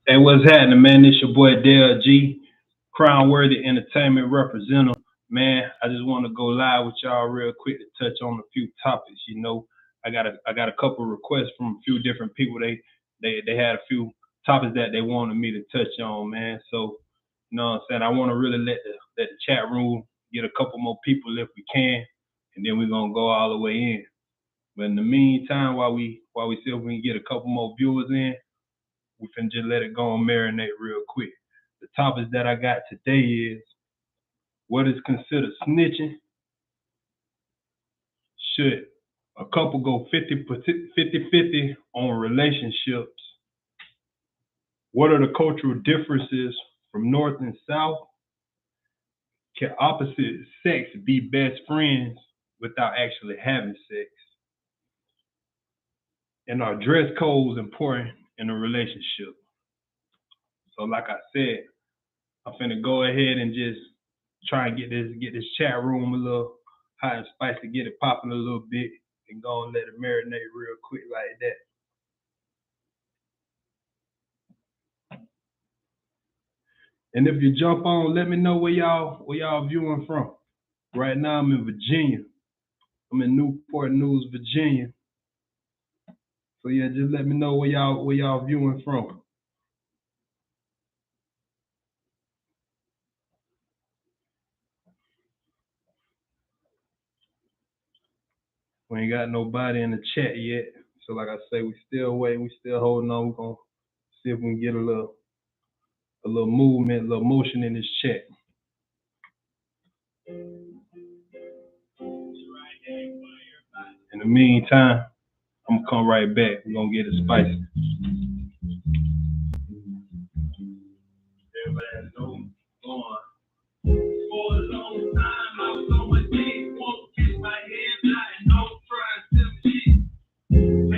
Hey, what's happening, man? It's your boy Dell G, Crown Worthy Entertainment representative. Man, I just want to go live with y'all real quick to touch on a few topics. I got a couple requests from a few different people. They had a few topics that they wanted me to touch on, man. So, you know what I'm saying? I want to really let the chat room get a couple more people if we can, and then we're gonna go all the way in. But in the meantime, while we see if we can get a couple more viewers in, we can just let it go and marinate real quick. The topics that I got today is what is considered snitching? Should a couple go 50-50 on relationships? What are the cultural differences from North and South? Can opposite sex be best friends without actually having sex? And are dress codes important in a relationship? So like I said, I'm finna go ahead and just try and get this chat room a little hot and spicy, get it popping a little bit, and go and let it marinate real quick like that. And if you jump on, let me know where y'all viewing from. Right now I'm in Virginia. I'm in Newport News, Virginia. So yeah, just let me know where y'all viewing from. We ain't got nobody in the chat yet. So like I say, we still waiting, we still holding on. We're gonna see if we can get a little movement, a little motion in this chat. In the meantime, I'm gonna come right back. We're gonna get it spicy. Everybody has no going. For a long time, I was on my knees, won't kiss my head, and no trying to tell me shit.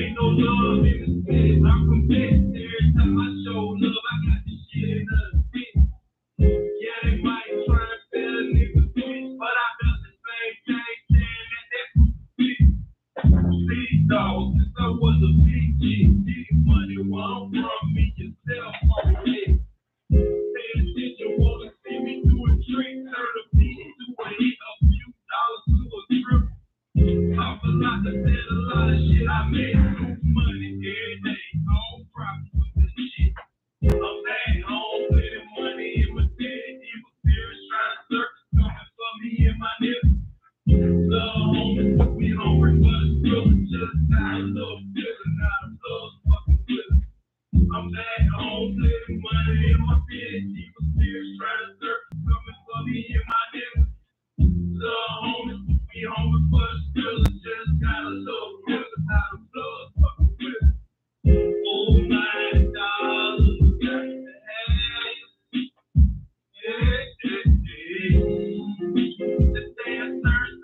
Ain't no love in the city. I'm convinced every time I show love, I got this shit in the stick. Yeah, they might try to tell a nigga bitch, but I felt the same thing saying that bitch. Big dog, since I was a big G, big money want from me yourself on it. Say attention, wanna see me do a trick, turn a beat into a hit, a few dollars to a trip. Talk a lot, I said a lot of shit, I made new money every day, on profit with this shit. I'm back home with the money in my dead, evil spirits trying to search, coming for me and my niggas. Love homies, we hungry for the struggle, just got a little bigger, not a love fucking with us. I'm back home, living money in my bed, evil spirits trying to search, coming for me and my niggas. Love homies, we hungry for the struggle, just got a little bigger, not a love fucking with us. Oh my dollars, got to have you. Yeah, yeah, yeah. The day I turned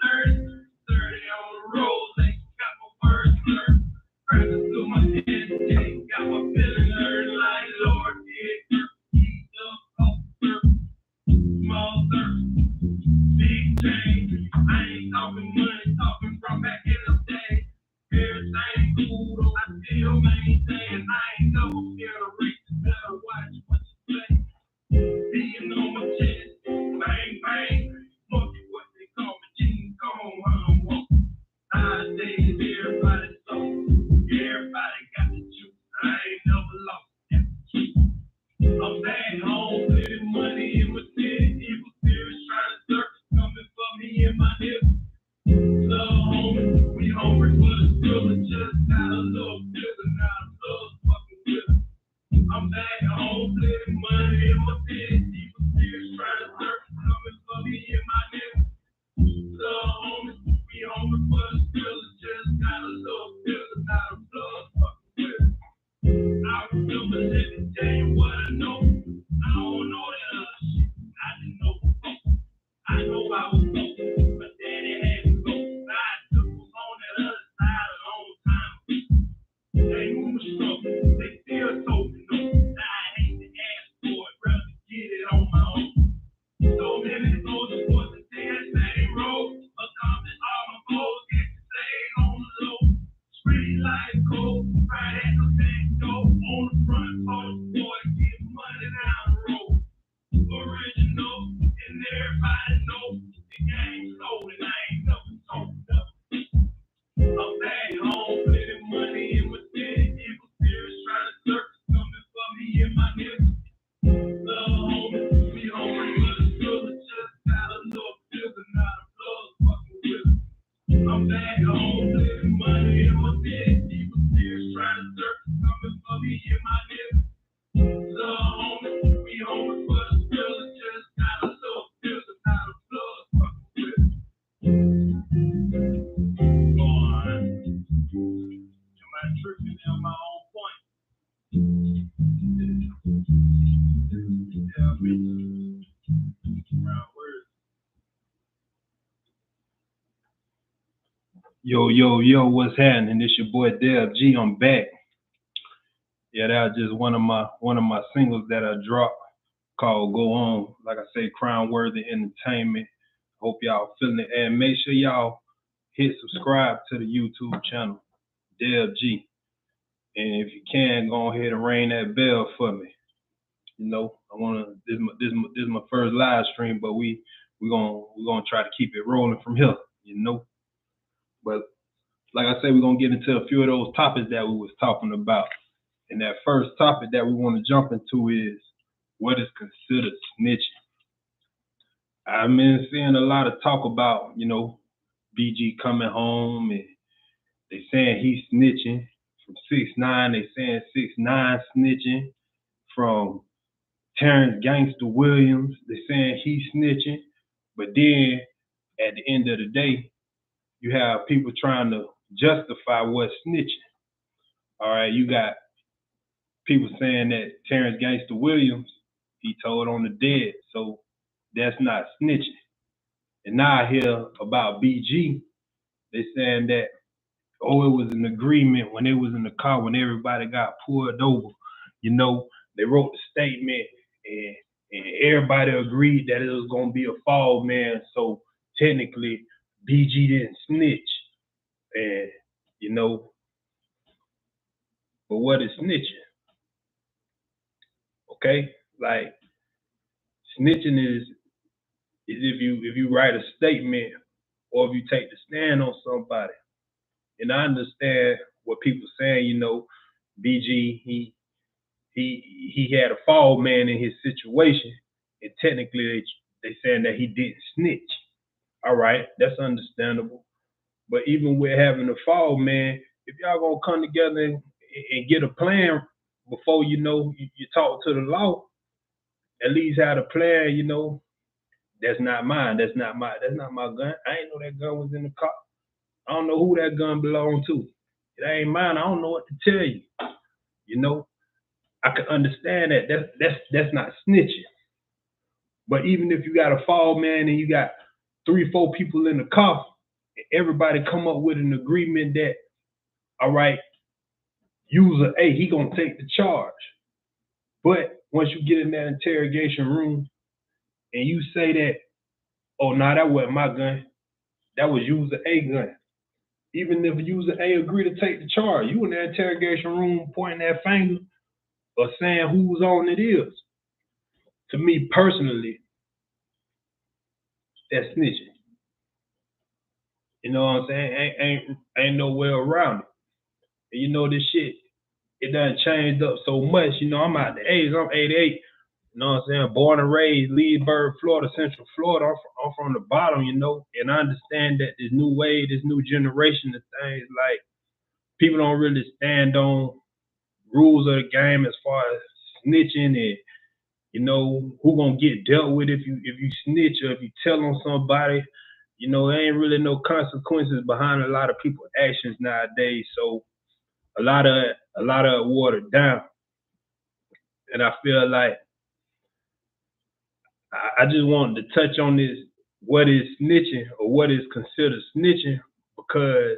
30 on the road, they got my first nerve. Crackers through my head, they got my feeling hurt like Lord did. Eat up, officer, small surf, big change. I ain't talking money, talking from back in the day. Everything cool, though I still maintain. I ain't never scared of race, better watch what you say. Being on my chest, bang, bang. Monkey, what they call me, King Kong, I don't want. Nowadays, everybody so, everybody got the juice. I ain't never lost that key. I'm back home, living money in my city. Evil spirits trying to circle, coming for me and my niggas. Love homies, we hungry for the struggle, just got a little bigger, not a love fucking with us. I'm back home, living money in my city. Evil spirits trying to circle, coming for me and my niggas. Love homies, we hungry for the struggle, just got a little bigger, not a love fucking with us. I remember, let me tell you what I know. I don't know that other shit. I didn't know before. I know I was low, but daddy had to go. I took was on that other side a long time ago. They moved slow. They still told me no. Now I hate to ask for it, rather get it on my own. So many soldiers was to take that same road, accomplish all my goals, get to stay on the low. Street life cold, right at the same door, on the front, all the boys get I'm back home, plenty money in my city. Evil spirits trying to search something for me and my niggas. Love home, we home, but it's still just got a little feeling, not a plug fucking with it. I'm back home, plenty money in my city. Evil spirits trying to search something for me and my niggas. Love home, we home, but it's still just got a little feeling, not a plug fucking with it. Go on. Am I tripping on my own point? Tell me. Around words. Yo, what's happening? It's your boy Debb G. I'm back. Yeah, that was just one of my singles that I dropped called Go On. Like I say, crime worthy entertainment. Hope y'all feeling it. And make sure y'all hit subscribe to the YouTube channel, Debb G. And if you can, go ahead and ring that bell for me. You know, I wanna this is my first live stream, but we're gonna try to keep it rolling from here, you know. But like I said, we're gonna get into a few of those topics that we was talking about. And that first topic that we want to jump into is what is considered snitching. I've been seeing a lot of talk about, you know, BG coming home and they saying he's snitching. From 6ix9ine, they saying 6ix9ine snitching. From Terrence Gangster Williams, they saying he's snitching. But then at the end of the day, you have people trying to justify what's snitching. All right, you got people saying that Terrence Gangster Williams, he told on the dead, so that's not snitching. And now I hear about BG, they saying that, oh, it was an agreement when they was in the car, when everybody got pulled over. You know, they wrote the statement and everybody agreed that it was going to be a fall, man. So technically, BG didn't snitch. And, you know, but what is snitching? Okay? Like, snitching is if you write a statement or if you take the stand on somebody. And I understand what people saying, you know, BG, he had a fall man in his situation, and technically they saying that he didn't snitch. All right, that's understandable. But even with having a fall man, if y'all gonna come together and get a plan before you know you talk to the law, at least have a plan, you know. That's not mine. That's not my gun. I ain't know that gun was in the car. I don't know who that gun belonged to. It ain't mine. I don't know what to tell you. You know, I can understand that. That's not snitching. But even if you got a fall man and you got 3-4 people in the car, everybody come up with an agreement that, all right, user A, he gonna take the charge. But once you get in that interrogation room and you say that, oh, nah, that wasn't my gun, that was user A gun. Even if user A agree to take the charge, you in the interrogation room pointing that finger or saying whose on it is. To me personally, that's snitching. You know what I'm saying? Ain't no way around it. And you know this shit, it done changed up so much. You know, I'm out the age, I'm 88. You know what I'm saying? Born and raised, Leesburg, Florida, Central Florida. I'm from the bottom, you know, and I understand that this new wave, this new generation of things, like, people don't really stand on rules of the game as far as snitching and, you know, who gonna get dealt with if you snitch or if you tell on somebody. You know, there ain't really no consequences behind a lot of people's actions nowadays. So a lot of it watered down. And I feel like I just wanted to touch on this, what is snitching or what is considered snitching, because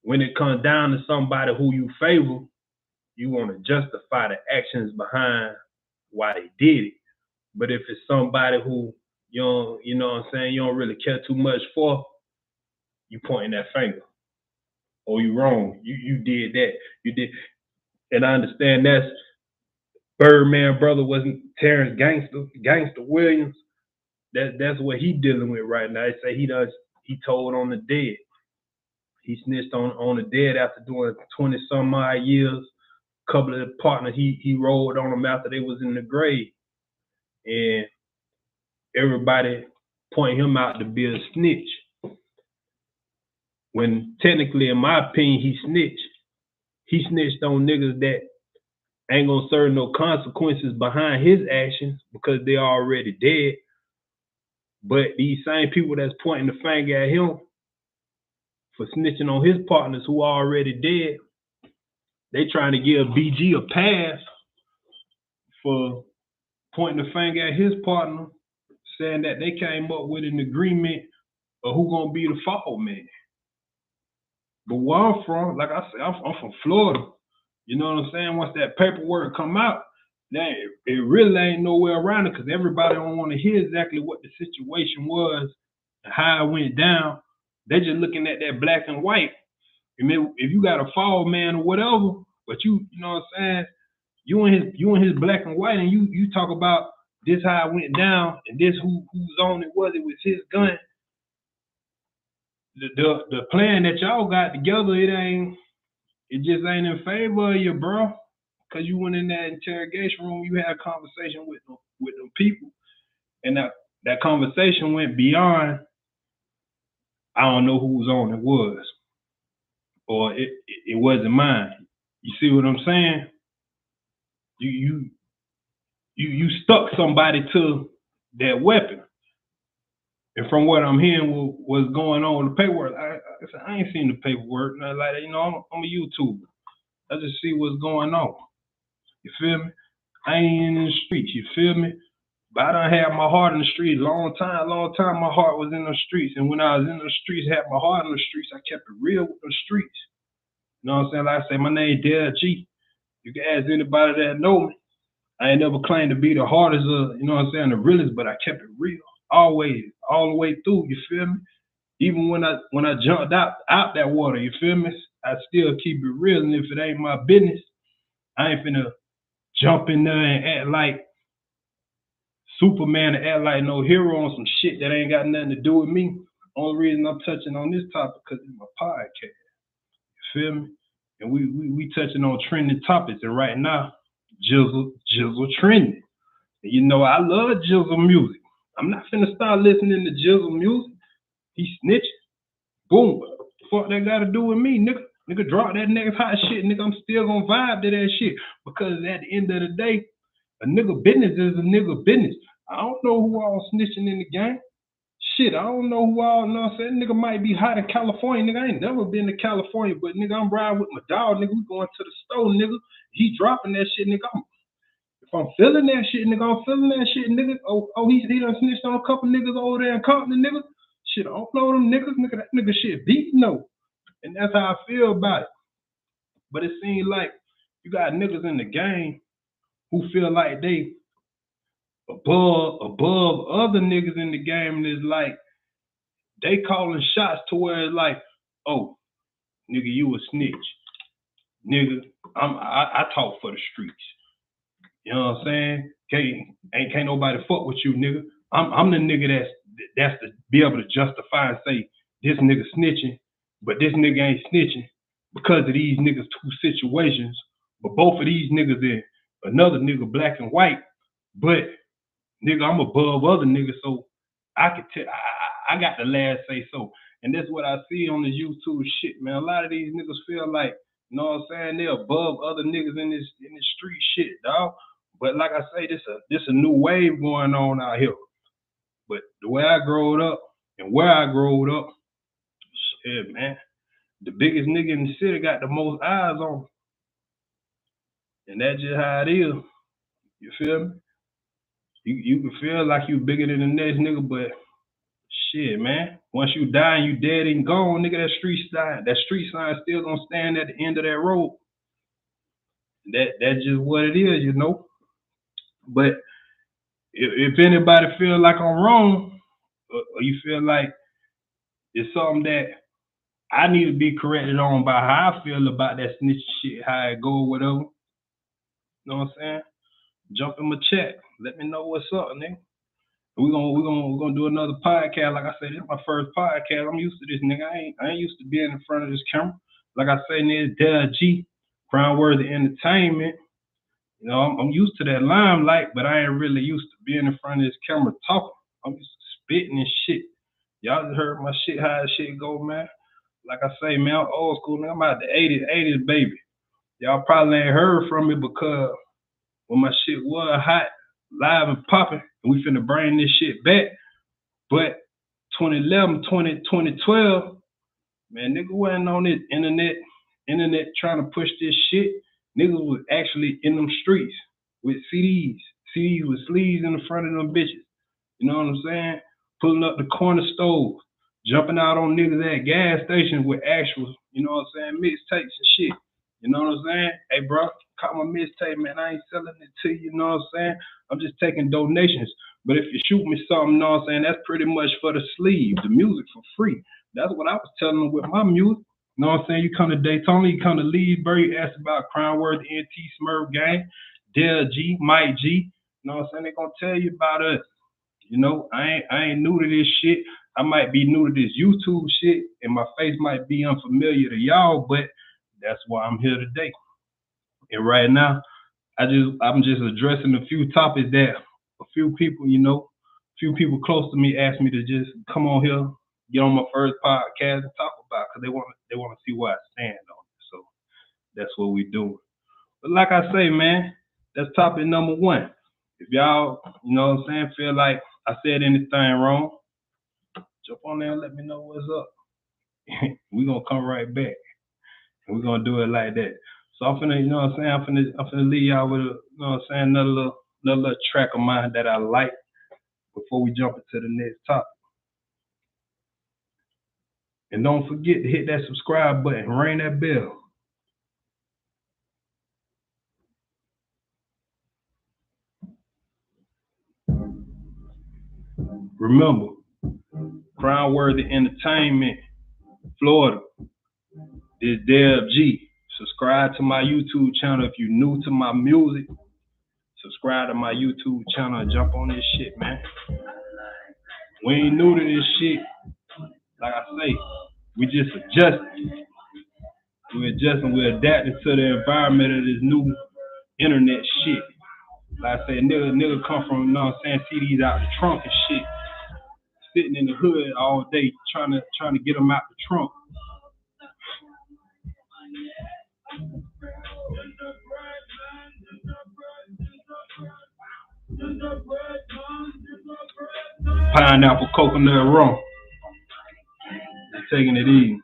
when it comes down to somebody who you favor, you want to justify the actions behind why they did it. But if it's somebody who you know what I'm saying, you don't really care too much for, you pointing that finger. Oh, you wrong. You did that. You did. And I understand that's Birdman brother wasn't Terrence Gangster Williams. That's what he dealing with right now. They say he told on the dead. He snitched on the dead after doing 20 some odd years. A couple of the partners he rolled on them after they was in the grave, and everybody point him out to be a snitch. When technically, in my opinion, he snitched. He snitched on niggas that ain't gonna serve no consequences behind his actions because they're already dead. But these same people that's pointing the finger at him for snitching on his partners who are already dead, they trying to give BG a pass for pointing the finger at his partner, saying that they came up with an agreement of who gonna be the fall man. But where I'm from, like I said, I'm from Florida. You know what I'm saying? Once that paperwork come out, then it really ain't nowhere around it because everybody don't want to hear exactly what the situation was and how it went down. They just looking at that black and white. I mean, if you got a fall man or whatever, but you know what I'm saying, you and his black and white, and you talk about this how it went down and this whose own it was his gun. The plan that y'all got together, it just ain't in favor of you, bro. Cause you went in that interrogation room, you had a conversation with them people, and that conversation went beyond. I don't know whose own it was, or it wasn't mine. You see what I'm saying? You stuck somebody to that weapon, and from what I'm hearing, what's going on with the paperwork, I ain't seen the paperwork, nothing like that. You know, I'm a YouTuber. I just see what's going on. You feel me? I ain't in the streets. You feel me? But I done had my heart in the streets long time. My heart was in the streets, and when I was in the streets, had my heart in the streets. I kept it real with the streets. You know what I'm saying? Like I say, my name Debb. You can ask anybody that know me. I ain't never claimed to be the hardest, you know what I'm saying, the realest, but I kept it real, always, all the way through. You feel me? Even when I jumped out that water, you feel me? I still keep it real, and if it ain't my business, I ain't finna jump in there and act like Superman and act like no hero on some shit that ain't got nothing to do with me. Only reason I'm touching on this topic because it's my podcast. You feel me? And we touching on trending topics, and right now, Jizzle trending. And you know I love Jizzle music. I'm not finna start listening to Jizzle music. He snitching. Boom. What the fuck that got to do with me, nigga? Nigga, drop that nigga's hot shit, nigga. I'm still gonna vibe to that shit because at the end of the day, a nigga business is a nigga business. I don't know who all snitching in the game. Shit, I don't know who all, you know what I'm saying? Nigga might be hot in California, nigga. I ain't never been to California, but nigga, I'm riding with my dog, nigga. We going to the store, nigga. He dropping that shit, nigga. If I'm feeling that shit, nigga, I'm feeling that shit, nigga. Oh, he done snitched on a couple niggas over there in Compton, nigga. Shit, I don't know them niggas, nigga. That nigga shit beat no. And that's how I feel about it. But it seems like you got niggas in the game who feel like they above other niggas in the game, and it's like they calling shots to where it's like, oh, nigga, you a snitch. Nigga, I talk for the streets. You know what I'm saying? Can't nobody fuck with you, nigga. I'm the nigga that's to be able to justify and say this nigga snitching, but this nigga ain't snitching because of these niggas two situations. But both of these niggas in another nigga black and white, but nigga, I'm above other niggas, so I could tell I got the last say so. And that's what I see on the YouTube shit, man. A lot of these niggas feel like, you know what I'm saying, they're above other niggas in this street shit, dog. But like I say, this a new wave going on out here. But the way I growed up and where I growed up, shit, man, the biggest nigga in the city got the most eyes on him. And that's just how it is. You feel me? You can feel like you bigger than the next nigga, but shit, man. Once you die and you dead and gone, nigga, that street sign still gonna stand at the end of that road. That's just what it is, you know. But if anybody feel like I'm wrong, or you feel like it's something that I need to be corrected on by how I feel about that snitch shit, how it go, whatever. You know what I'm saying? Jump in my chat. Let me know what's up, nigga. We're gonna do another podcast. Like I said, this is my first podcast. I'm used to this, nigga. I ain't used to being in front of this camera. Like I say, nigga, Debb G, Crown Worthy Entertainment. You know, I'm used to that limelight, but I ain't really used to being in front of this camera talking. I'm used to spitting and shit. Y'all just heard my shit, how that shit go, man. Like I say, man, I'm old school, man. I'm out the 80s, baby. Y'all probably ain't heard from me because when my shit was hot, live and popping, and we finna bring this shit back. But 2011, 2012, man, nigga wasn't on this internet trying to push this shit. Niggas was actually in them streets with CDs with sleeves in the front of them bitches. You know what I'm saying? Pulling up the corner stove, jumping out on niggas at gas stations with actual, you know what I'm saying, mixtapes and shit. You know what I'm saying? Hey, bro, caught my mixtape, man. I ain't selling it to you, you know what I'm saying? I'm just taking donations. But if you shoot me something, you know what I'm saying, that's pretty much for the sleeve, the music for free. That's what I was telling them with my music. You know what I'm saying? You come to Daytona, you come to Leesburg, you ask about Crown Worthy, NT, Smurf Gang, Dell G, Mike G. You know what I'm saying? They're going to tell you about us. You know, I ain't new to this shit. I might be new to this YouTube shit, and my face might be unfamiliar to y'all, but that's why I'm here today. And right now, I'm just addressing a few topics that a few people, you know, a few people close to me asked me to just come on here, get on my first podcast and talk about, because they want to see where I stand on it. So that's what we do. But like I say, man, that's topic number one. If y'all, you know what I'm saying, feel like I said anything wrong, jump on there and let me know what's up. We're gonna come right back. And we're gonna do it like that. So I'm finna, you know what I'm saying, I'm finna leave y'all with a, you know what I'm saying, another little track of mine that I like before we jump into the next topic. And don't forget to hit that subscribe button, ring that bell. Remember, Crown Worthy Entertainment, Florida. This Debb G. Subscribe to my YouTube channel if you're new to my music. Subscribe to my YouTube channel and jump on this shit, man. We ain't new to this shit. Like I say, we just adjusting. We're adjusting, we're adapting to the environment of this new internet shit. Like I say, nigga come from, you know what I'm saying, CDs out the trunk and shit. Sitting in the hood all day trying to get them out the trunk. Pineapple coconut rum. Just taking it easy.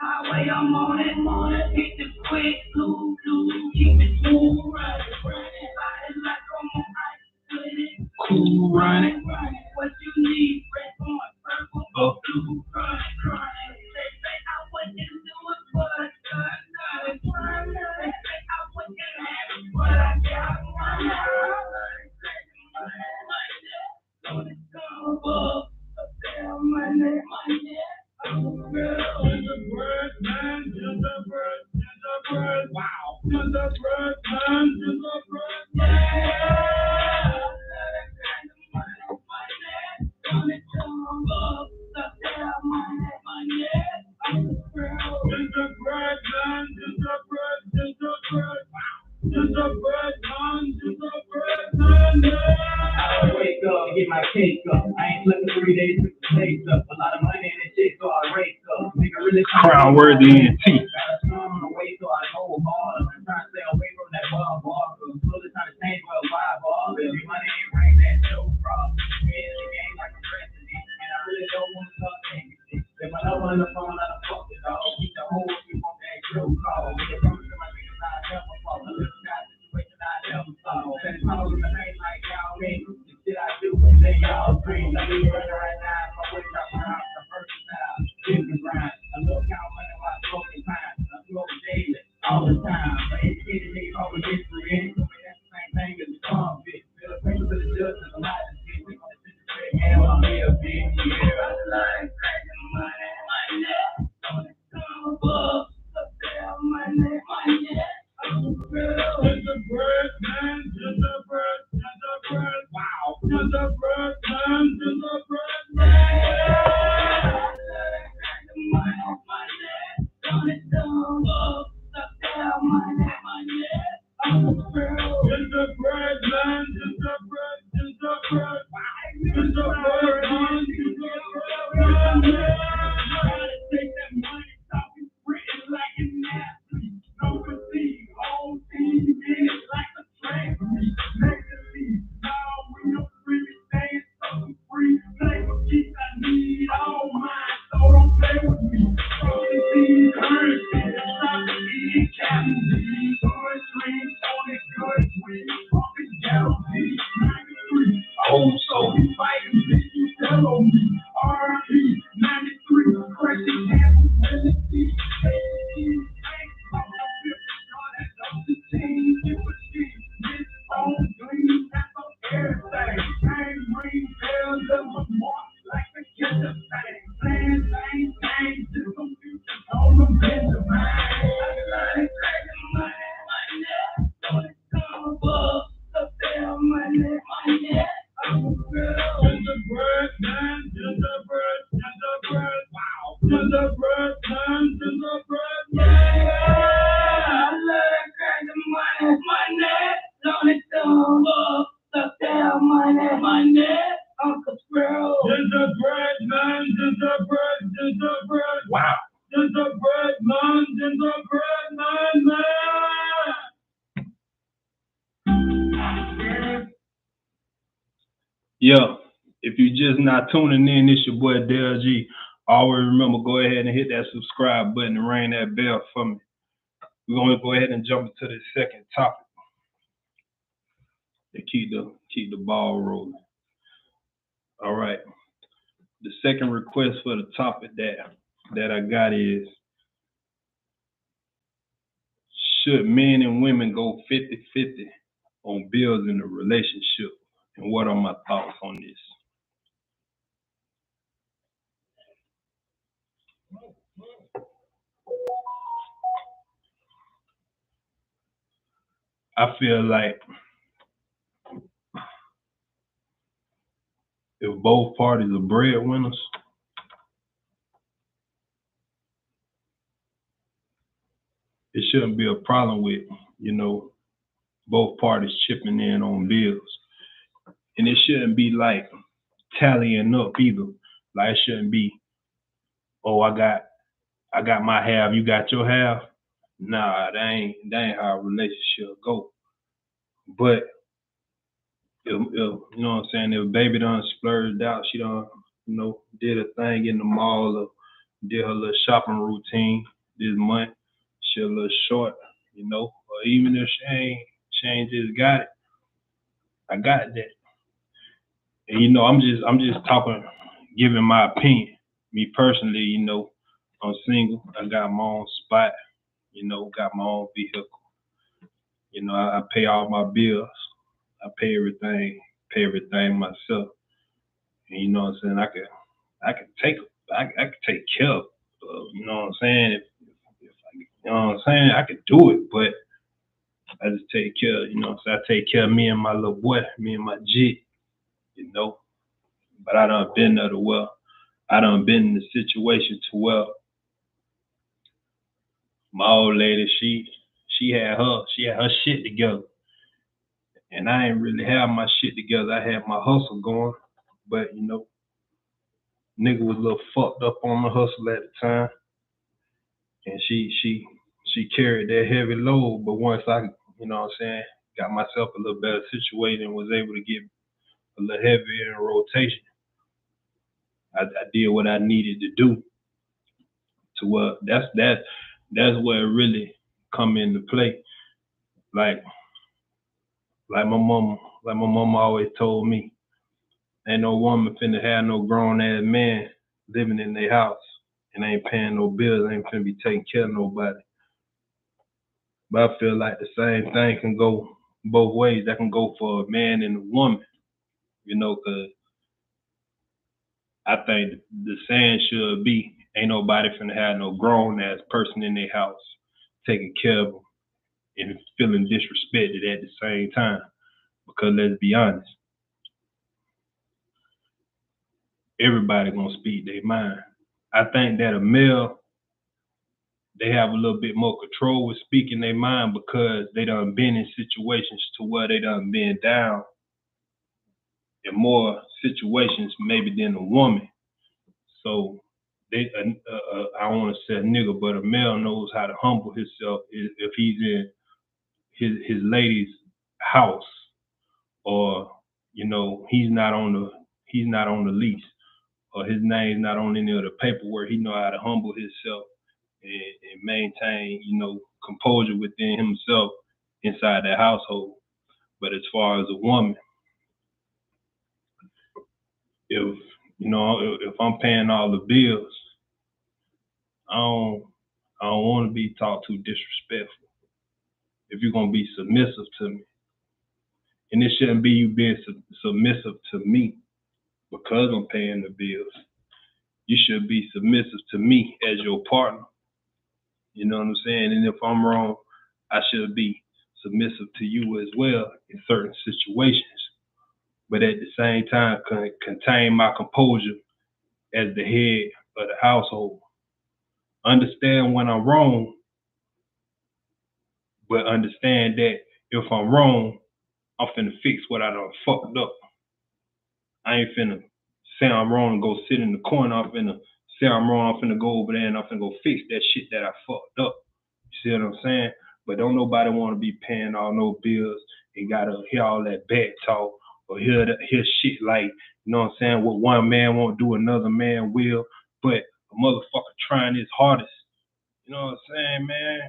Highway, I'm on it, hit the quick, blue, keep it smooth, running, like I'm on ice, cool, running, what you need, red, orange, purple, blue, running, they say I wouldn't do it, but I got it, they say I wouldn't have it, but I got it, money, money, gingerbread man, wow, gingerbread man, yeah. I wake up and get my cake up. I ain't slept 3 days to the states up. A lot of money in the shit, so I rake up. Really Crown Worthy NT. So I go hard. I'm trying to stay away from that bar. I'm slowly trying to change my vibe. Every money ain't right, that show problem. In the game like a president, and I really don't want to talk anything. If I don't want to phone, I don't fuck it all. Keep the whole thing on that show call. With the promise to my niggas, I never fall. I live in that situation, I never fall. That is all in the name like y'all mean. The shit I do, they y'all dream. Let me run right now. My way up my house, the first time. Different grind. I look how money while smoking time. I smoke daily, all the time. But educated niggas always history in it. So that's the same thing as the convict. Feel the paper to the judge, there's a lot of shit. We gonna sit the big hand on me a big year. I like money, money. On the come above, up there, money, money. gingerbread man, gingerbread man. Gingerbread man, gingerbread, gingerbread, gingerbread man, gingerbread man. Gotta take that money, talking written like an athlete. No receipt, whole team in it like a train. Make the lead, now we don't really stay so free. Play with keys, I need all mine, so don't play with me. Rolling these currency, stop eating calories. Going dream, on it good, sweet, pumping calories. 93, oh, so we fighting, you tell on me. R&B, 93, crushing hands, really deep. Gingerbread man, gingerbread, gingerbread, wow. Gingerbread man, gingerbread man. I love that crack of money, don't it come up, stuff down money, Uncle Squirrel. Gingerbread man, gingerbread, gingerbread, wow. Gingerbread man, man. Yeah, if you just not tuning in, it's your boy Dell G. Always remember, go ahead and hit that subscribe button and ring that bell for me. We're going to go ahead and jump into the second topic to keep the ball rolling. All right. The second request for the topic that I got is, should men and women go 50-50 on bills in a relationship? And what are my thoughts on this? I feel like if both parties are breadwinners, it shouldn't be a problem with, both parties chipping in on bills. And it shouldn't be like tallying up either. Like it shouldn't be, oh, I got my half, you got your half. Nah, that ain't how a relationship go. But if you know what I'm saying, if baby done splurged out, she done, did a thing in the mall or did her little shopping routine this month, she a little short, or even if she ain't just got it, I got that. And I'm just talking, giving my opinion. Me personally, I'm single. I got my own spot. Got my own vehicle. I pay all my bills. I pay everything myself. And you know what I'm saying? I can take care of. You know what I'm saying? If you know what I'm saying, I could do it, but I just take care. So I take care of me and my little boy, me and my jit. But I done been there to well. I done been in the situation to well. My old lady, she had her shit together. And I ain't really have my shit together. I had my hustle going. But nigga was a little fucked up on the hustle at the time. And she carried that heavy load. But once I, got myself a little better situated and was able to get a little heavier in rotation, I did what I needed to do. To that's where it really come into play. Like my mama always told me, ain't no woman finna have no grown ass man living in their house and ain't paying no bills, ain't finna be taking care of nobody. But I feel like the same thing can go both ways. That can go for a man and a woman, cause I think the saying should be, ain't nobody finna have no grown ass person in their house taking care of them and feeling disrespected at the same time. Because let's be honest, everybody gonna speak their mind. I think that a male, they have a little bit more control with speaking their mind because they done been in situations to where they done been down in more situations maybe than a woman. So they, I don't want to say a nigga, but a male knows how to humble himself if he's in his lady's house, or he's not on the lease, or his name's not on any of the paperwork. He know how to humble himself and maintain composure within himself inside that household. But as far as a woman, if I'm paying all the bills, I don't want to be talked to disrespectful. If you're gonna be submissive to me, and it shouldn't be you being submissive to me because I'm paying the bills. You should be submissive to me as your partner. You know what I'm saying? And if I'm wrong, I should be submissive to you as well in certain situations. But at the same time, contain my composure as the head of the household. Understand when I'm wrong, but understand that if I'm wrong, I'm finna fix what I done fucked up. I ain't finna say I'm wrong and go sit in the corner. I'm finna say I'm wrong. I'm finna go over there and I'm finna go fix that shit that I fucked up. You see what I'm saying? But don't nobody want to be paying all no bills and gotta hear all that bad talk or hear shit like, you know what I'm saying, what one man won't do, another man will. But a motherfucker trying his hardest. You know what I'm saying, man?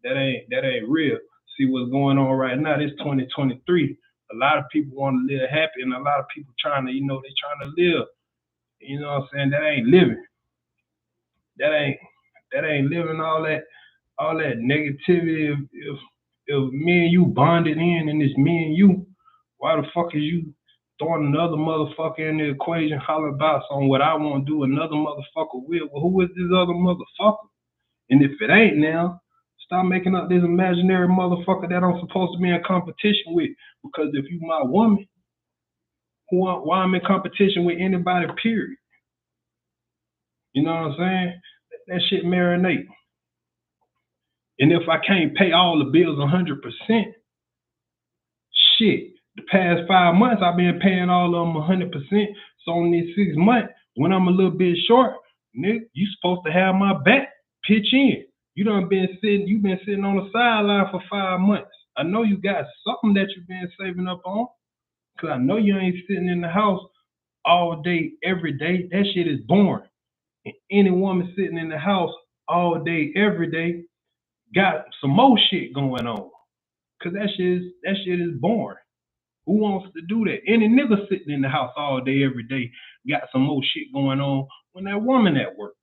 That ain't real. See what's going on right now. This 2023. A lot of people want to live happy, and a lot of people trying to, they trying to live. You know what I'm saying? That ain't living. That ain't living. All that negativity. If me and you bonded in, and it's me and you, why the fuck is you throwing another motherfucker in the equation, holler about on what I want to do? Another motherfucker will. Well, who is this other motherfucker? And if it ain't now, stop making up this imaginary motherfucker that I'm supposed to be in competition with. Because if you my woman, why I'm in competition with anybody, period. You know what I'm saying? That shit marinate. And if I can't pay all the bills 100%, shit, the past 5 months I've been paying all of them 100%. So in these 6 months, when I'm a little bit short, nigga, you supposed to have my back. Pitch in. You've been sitting on the sideline for 5 months. I know you got something that you've been saving up on. Cause I know you ain't sitting in the house all day, every day. That shit is boring. And any woman sitting in the house all day, every day, got some more shit going on. Cause that shit is boring. Who wants to do that? Any nigga sitting in the house all day, every day, got some more shit going on when that woman at work.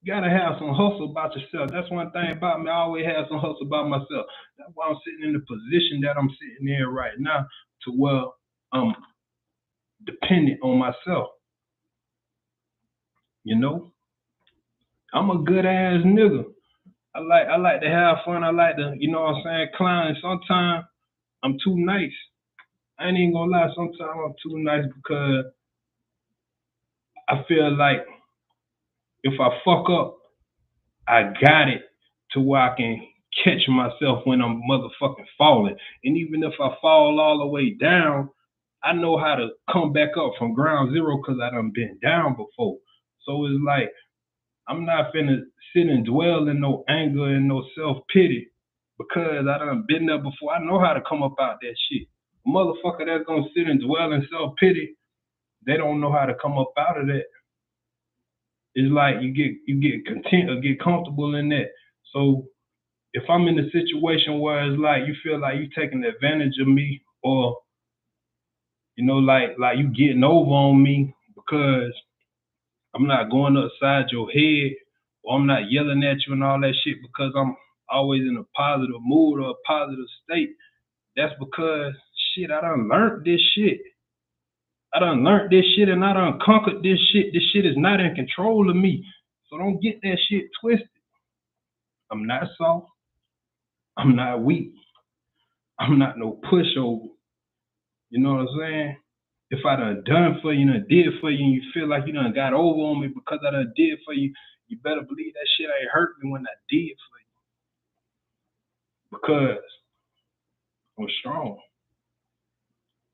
You gotta have some hustle about yourself. That's one thing about me. I always have some hustle about myself. That's why I'm sitting in the position that I'm sitting in right now, to where I'm dependent on myself. You know, I'm a good ass nigga. I like to have fun. I like to, you know what I'm saying, clown. Sometimes I'm too nice. I ain't even gonna lie. Sometimes I'm too nice because I feel like if I fuck up, I got it to where I can catch myself when I'm motherfucking falling. And even if I fall all the way down, I know how to come back up from ground zero because I done been down before. So it's like, I'm not finna sit and dwell in no anger and no self-pity because I done been there before. I know how to come up out that shit. A motherfucker that's gonna sit and dwell in self-pity, they don't know how to come up out of that. It's like you get content or get comfortable in that. So if I'm in a situation where it's like you feel like you taking advantage of me, or like you getting over on me because I'm not going upside your head, or I'm not yelling at you and all that shit because I'm always in a positive mood or a positive state, that's because shit, I done learned this shit. I done learned this shit and I done conquered this shit. This shit is not in control of me. So don't get that shit twisted. I'm not soft. I'm not weak. I'm not no pushover. You know what I'm saying? If I done for you, done did for you, and you feel like you done got over on me because I done did for you, you better believe that shit ain't hurt me when I did for you. Because I'm strong,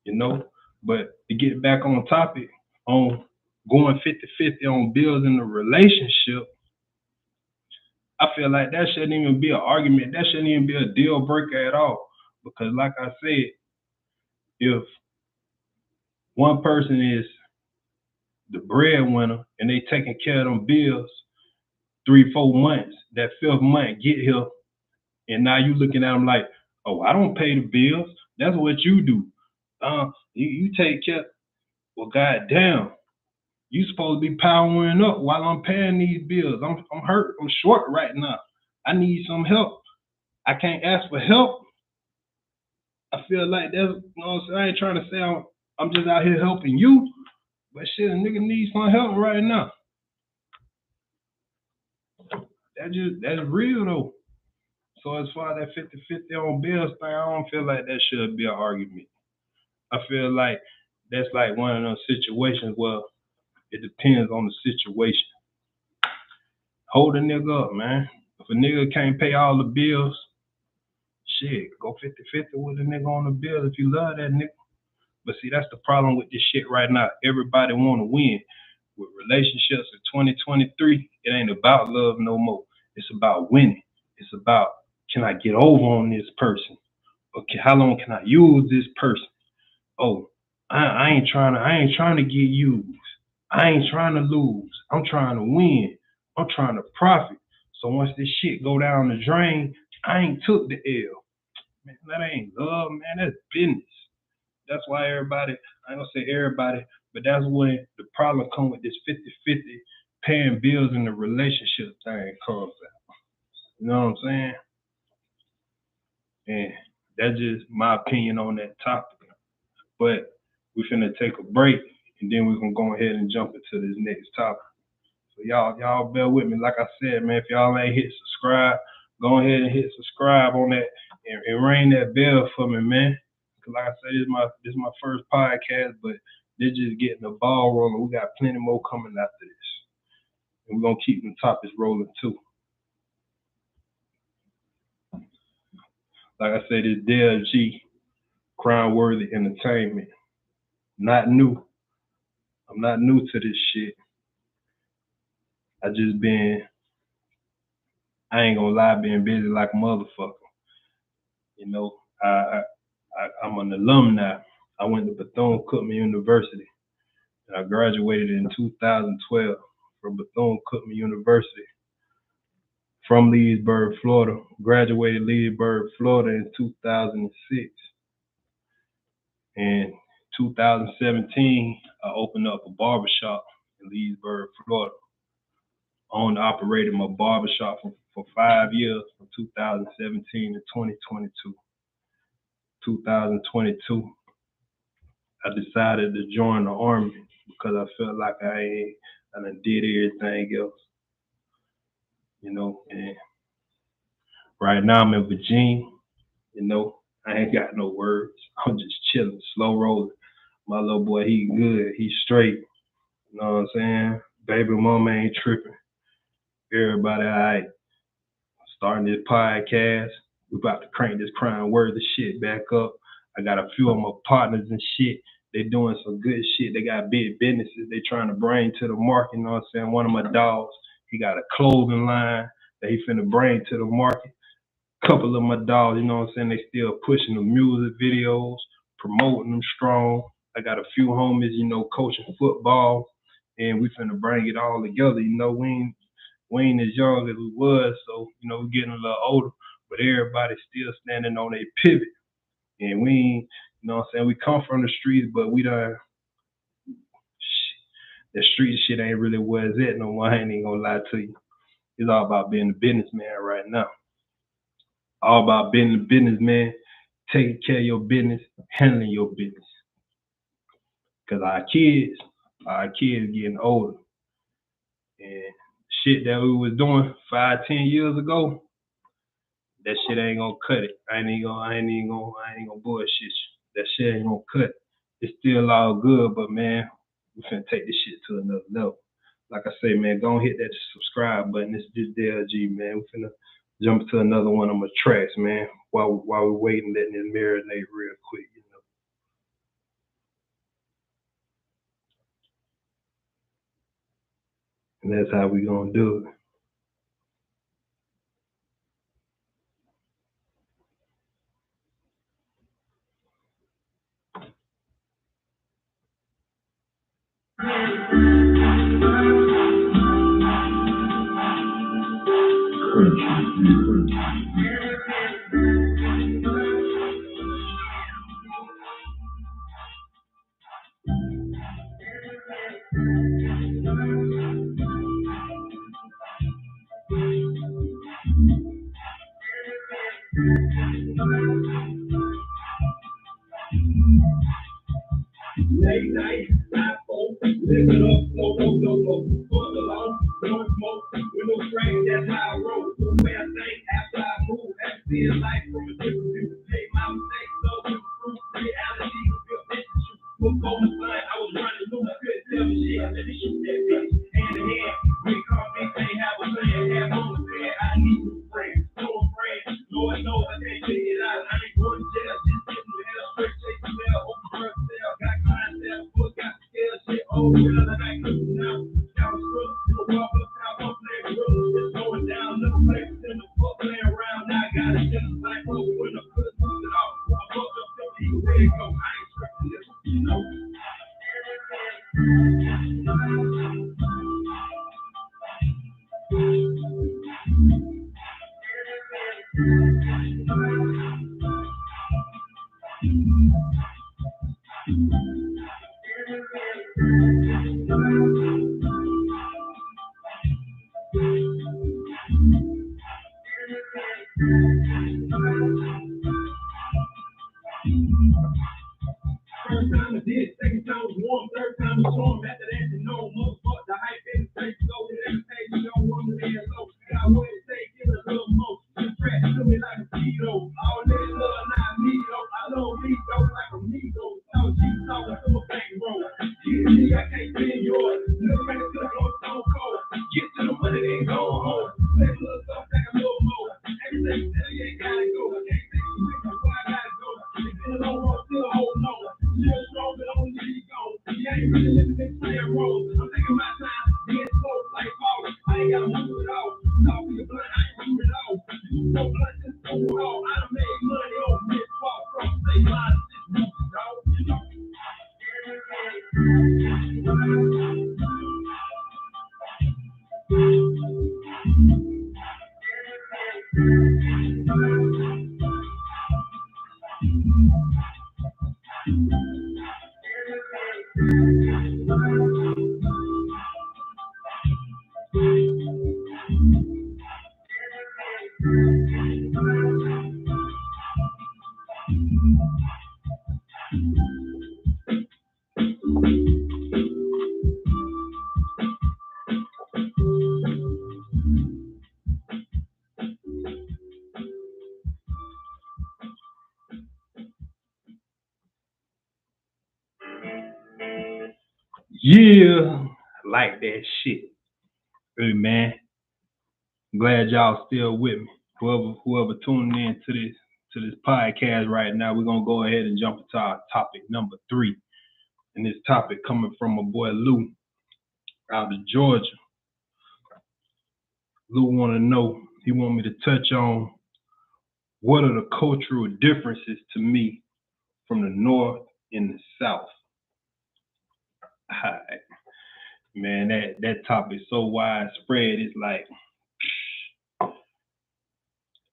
you know? But to get back on topic, on going 50-50 on bills in the relationship, I feel like that shouldn't even be an argument. That shouldn't even be a deal breaker at all. Because like I said, if one person is the breadwinner and they taking care of them bills 3-4 months, that fifth month get here, and now you looking at them like, oh, I don't pay the bills. That's what you do. You take care. Well, goddamn, you supposed to be powering up while I'm paying these bills. I'm hurt. I'm short right now. I need some help. I can't ask for help. I feel like that's, you know what I'm saying? I ain't trying to say I'm just out here helping you, but shit, a nigga needs some help right now. That's real though. So as far as that 50-50 on bills thing, I don't feel like that should be an argument. I feel like that's like one of those situations where it depends on the situation. Hold a nigga up, man. If a nigga can't pay all the bills, shit, go 50-50 with a nigga on the bill if you love that nigga. But see, that's the problem with this shit right now. Everybody want to win. With relationships in 2023, it ain't about love no more. It's about winning. It's about, can I get over on this person? Okay, how long can I use this person? Oh, I ain't trying to get used. I ain't trying to lose. I'm trying to win. I'm trying to profit. So once this shit go down the drain, I ain't took the L. Man, that ain't love, man. That's business. That's why everybody, I ain't gonna say everybody, but that's when the problem comes with this 50-50 paying bills in the relationship thing comes out. You know what I'm saying? And that's just my opinion on that topic. But we finna take a break and then we're gonna go ahead and jump into this next topic. So y'all bear with me. Like I said, man, if y'all ain't hit subscribe, go ahead and hit subscribe on that and ring that bell for me, man. Cause like I said, this is my first podcast, but they're just getting the ball rolling. We got plenty more coming after this. And we're gonna keep the topics rolling too. Like I said, it's Debb G, Crown Worthy Entertainment. Not new. I'm not new to this shit. I ain't gonna lie, being busy like a motherfucker. You know, I'm an alumni. I went to Bethune-Cookman University, and I graduated in 2012 from Bethune-Cookman University from Leesburg, Florida. Graduated Leesburg, Florida in 2006. In 2017, I opened up a barbershop in Leesburg, Florida. Owned and operated my barbershop for 5 years, from 2017 to 2022. 2022, I decided to join the Army because I felt like I done did everything else, you know. And right now I'm in Virginia, you know. I ain't got no words. I'm just chilling, slow rolling. My little boy, he good, he straight. You know what I'm saying? Baby mama ain't tripping. Everybody all right. Starting this podcast. We about to crank this Crime Worthy shit back up. I got a few of my partners and shit. They doing some good shit. They got big businesses they trying to bring to the market. You know what I'm saying? One of my dogs, he got a clothing line that he finna bring to the market. Couple of my dogs, you know what I'm saying? They still pushing the music videos, promoting them strong. I got a few homies, you know, coaching football, and we finna bring it all together. You know, we ain't as young as we was, so, you know, we're getting a little older, but everybody's still standing on a pivot. And we ain't, you know what I'm saying, we come from the streets, but we done, the street shit ain't really where it's at no more. I ain't even gonna lie to you. It's all about being a businessman right now. All about being a businessman, taking care of your business, handling your business. Cause our kids getting older. And shit that we was doing 5-10 years ago, that shit ain't gonna cut it. I ain't even gonna bullshit you. That shit ain't gonna cut it. it's still all good, but man, we finna take this shit to another level. Like I say, man, go and hit that subscribe button. It's just DLG, man. We finna jump to another one of my tracks, man. While we're waiting, letting it marinate real quick, you know. And that's how we gonna do it. Late night, iPhone, live it up, no. Fuck alone, don't smoke, with no strings, that's how I roll. The way I think after I move, after seeing life from a different view. Hey, my mistakes, so improve, reality, real business. Look on the line, I was running loose, couldn't tell me shit, I let me shoot that bitch. Hand in hand, we call me, ain't have a plan, have on the bed, I need some friends, no friends, Lord knows I can't get it out, I ain't going to jail, just getting the hell straight, chase the mail, open birth sale, got clientele, book, got scale, shit, oh, well, and I cook now, down the road, no walk up, down, don't play the road, it's going down, little places in the fuck, playing around, now I got it, in the black road, when I put it off, I fucked up, so either way it go, I ain't stressing this, you know. First time I did, second time was warm, third time was storm. After that, you know, motherfucker, the hype in the face, so the next page, you don't want to lay low. Got what it take, get a little more. You track to me like a keto. All this love, not me, though. I don't need those like a Migo. So she talking to my bankroll. Yeah, me, I can't bend yours. Look back to the floor, so cold. Get to the money, then go home. Let a little stuff, take a little more. Everything still, you ain't gotta go. I can't take you with me, where I gotta go. If you don't want, still hold on. Still strong, but only you go. You ain't really living this playing role. I'm taking my time, being slow like ballin'. I ain't gotta move it all. Talk to your blunt, I ain't move it all. You so blunt, just move it all. I done made money on this fall from state line. Just move it, dog. You know. Yeah, like that shit. Hey man, glad y'all still with me. Whoever tuning in to this podcast right now, we're gonna go ahead and jump into our topic number 3. And this topic coming from my boy Lou out of Georgia. Lou wanna know, he want me to touch on what are the cultural differences to me from the North and the South. All right. Man, that topic is so widespread. It's like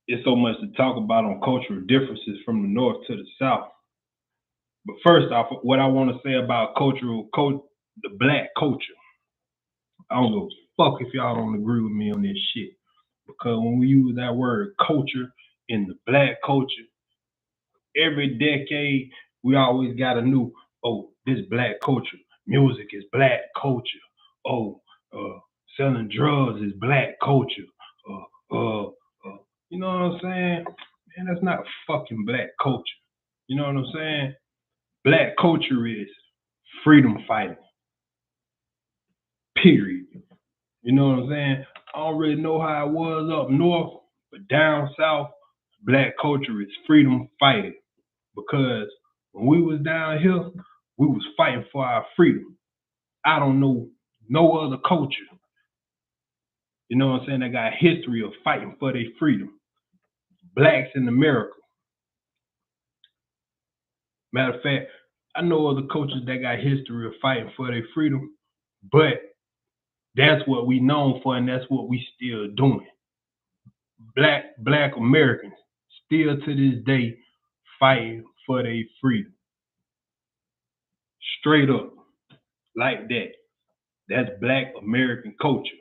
it's so much to talk about on cultural differences from the North to the South. But first off, what I want to say about the black culture, I don't give a fuck if y'all don't agree with me on this shit. Because when we use that word culture in the black culture, every decade we always got a new, oh, this black culture. Music is black culture. Oh, selling drugs is black culture. You know what I'm saying? Man, that's not fucking black culture. You know what I'm saying? Black culture is freedom fighting. Period. You know what I'm saying? I don't really know how it was up north, but down south, black culture is freedom fighting. Because when we was down here, we was fighting for our freedom. I don't know no other culture, you know what I'm saying, that got a history of fighting for their freedom. Blacks in America. Matter of fact, I know other cultures that got history of fighting for their freedom, but that's what we known for, and that's what we still doing. Black Americans still to this day fighting for their freedom. Straight up, like that. That's Black American culture.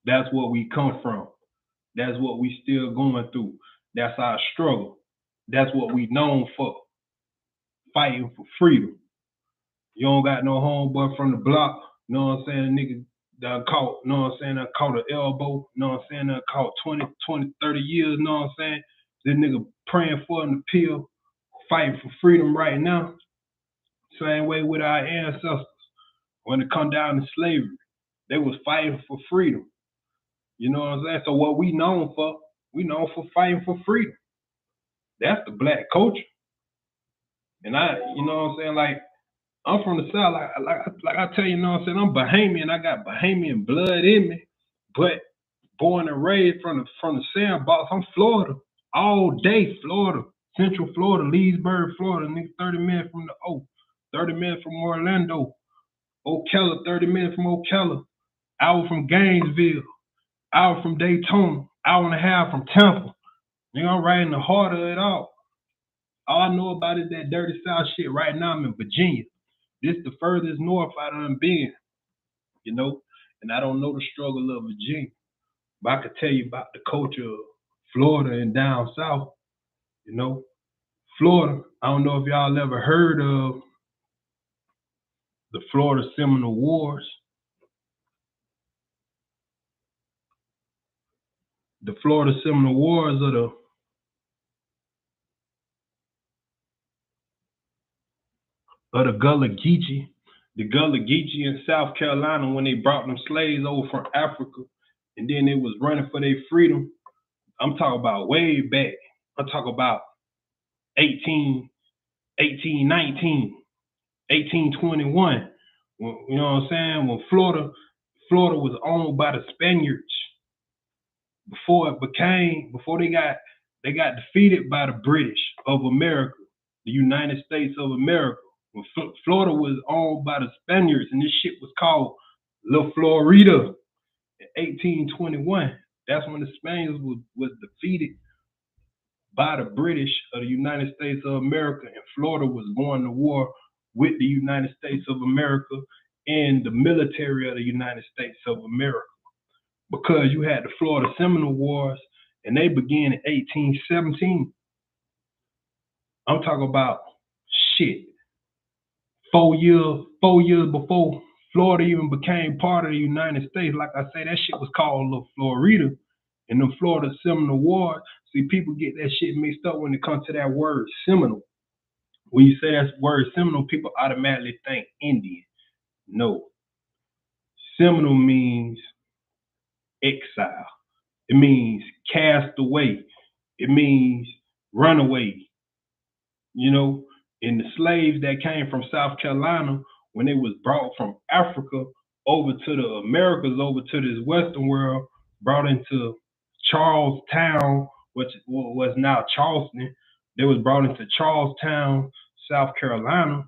That's what we come from. That's what we still going through. That's our struggle. That's what we known for. Fighting for freedom. You don't got no homeboy from the block, you know what I'm saying, nigga that caught, you know what I'm saying, that caught an elbow, you know what I'm saying, that caught 20, 30 years, you know what I'm saying? This nigga praying for an appeal, fighting for freedom right now. Same way with our ancestors. When it come down to slavery, they was fighting for freedom. You know what I'm saying? So what we known for fighting for freedom. That's the black culture. And you know what I'm saying, like, I'm from the South, like I tell you, you know what I'm saying, I'm Bahamian, I got Bahamian blood in me, but born and raised from the sandbox, I'm Florida, all day Florida, Central Florida, Leesburg, Florida, nigga, 30 minutes from the O, 30 minutes from Orlando, Ocala, 30 minutes from Ocala, hour from Gainesville, hour from Daytona, hour and a half from Tampa. Nigga, I'm right in the heart of it all. All I know about is that dirty South shit. Right now I'm in Virginia. This the furthest north I done been, you know, and I don't know the struggle of Virginia, but I could tell you about the culture of Florida and down south, you know. Florida, I don't know if y'all ever heard of the Florida Seminole Wars. The Florida Seminole Wars are the Gullah Geechee. The Gullah Geechee in South Carolina, when they brought them slaves over from Africa, and then they was running for their freedom. I'm talking about way back. I'm talking about 1819, 1821. You know what I'm saying? When Florida was owned by the Spaniards, before they got defeated by the British of America, the United States of America. When Florida was owned by the Spaniards, and this shit was called La Florida in 1821. That's when the Spaniards was defeated by the British of the United States of America, and Florida was going to war with the United States of America and the military of the United States of America. Because you had the Florida Seminole Wars, and they began in 1817. I'm talking about shit. 4 years before Florida even became part of the United States. Like I say, that shit was called La Florida. And the Florida Seminole Wars, see, people get that shit mixed up when it comes to that word Seminole. When you say that word Seminole, people automatically think Indian. No. Seminole means exile. It means cast away. It means runaway. You know, and the slaves that came from South Carolina, when they was brought from Africa over to the Americas, over to this Western world, brought into Charlestown, which was now Charleston. They was brought into Charlestown, South Carolina,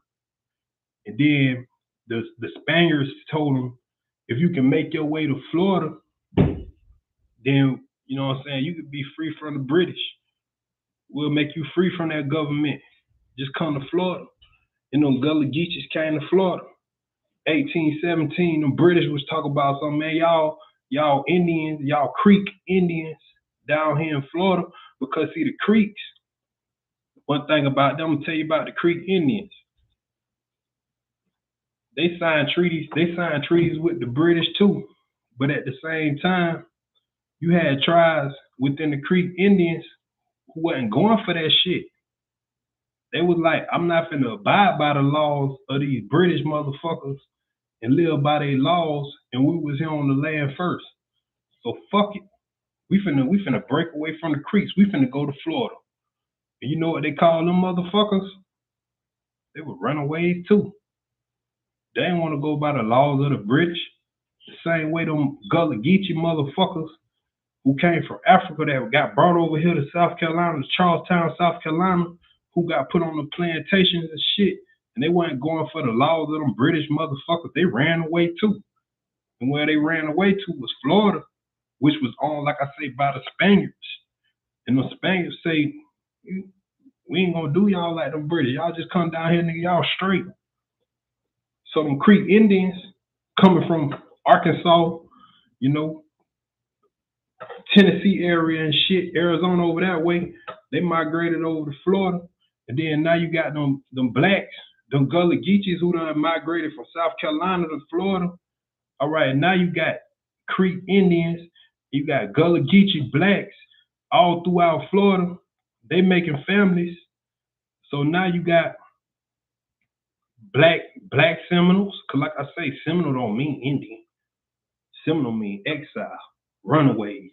and then the Spaniards told them, if you can make your way to Florida, then, you know what I'm saying, you could be free from the British. We'll make you free from that government. Just come to Florida. And them Gullah Geechees came to Florida. 1817, the British was talking about something, man, y'all Indians, y'all Creek Indians down here in Florida, because see the Creeks, one thing about them, I'm gonna tell you about the Creek Indians. They signed treaties with the British too. But at the same time, you had tribes within the Creek Indians who wasn't going for that shit. They was like, I'm not finna abide by the laws of these British motherfuckers and live by their laws, and we was here on the land first. So fuck it. We finna break away from the creeks. We finna go to Florida. And you know what they call them motherfuckers? They were runaways too. They didn't want to go by the laws of the British. The same way them Gullah Geechee motherfuckers who came from Africa that got brought over here to South Carolina, to Charlestown, South Carolina, who got put on the plantations and shit, and they weren't going for the laws of them British motherfuckers. They ran away too. And where they ran away to was Florida, which was owned, like I say, by the Spaniards. And the Spaniards say, we ain't gonna do y'all like them British. Y'all just come down here, nigga, y'all straight. So them Creek Indians coming from Arkansas, you know, Tennessee area and shit, Arizona over that way, they migrated over to Florida. And then now you got them blacks, them Gullah Geechees who done migrated from South Carolina to Florida. All right, now you got Creek Indians, you got Gullah Geechee blacks all throughout Florida. They making families. So now you got black Seminoles, cause like I say, Seminole don't mean Indian. Seminole mean exile, runaways.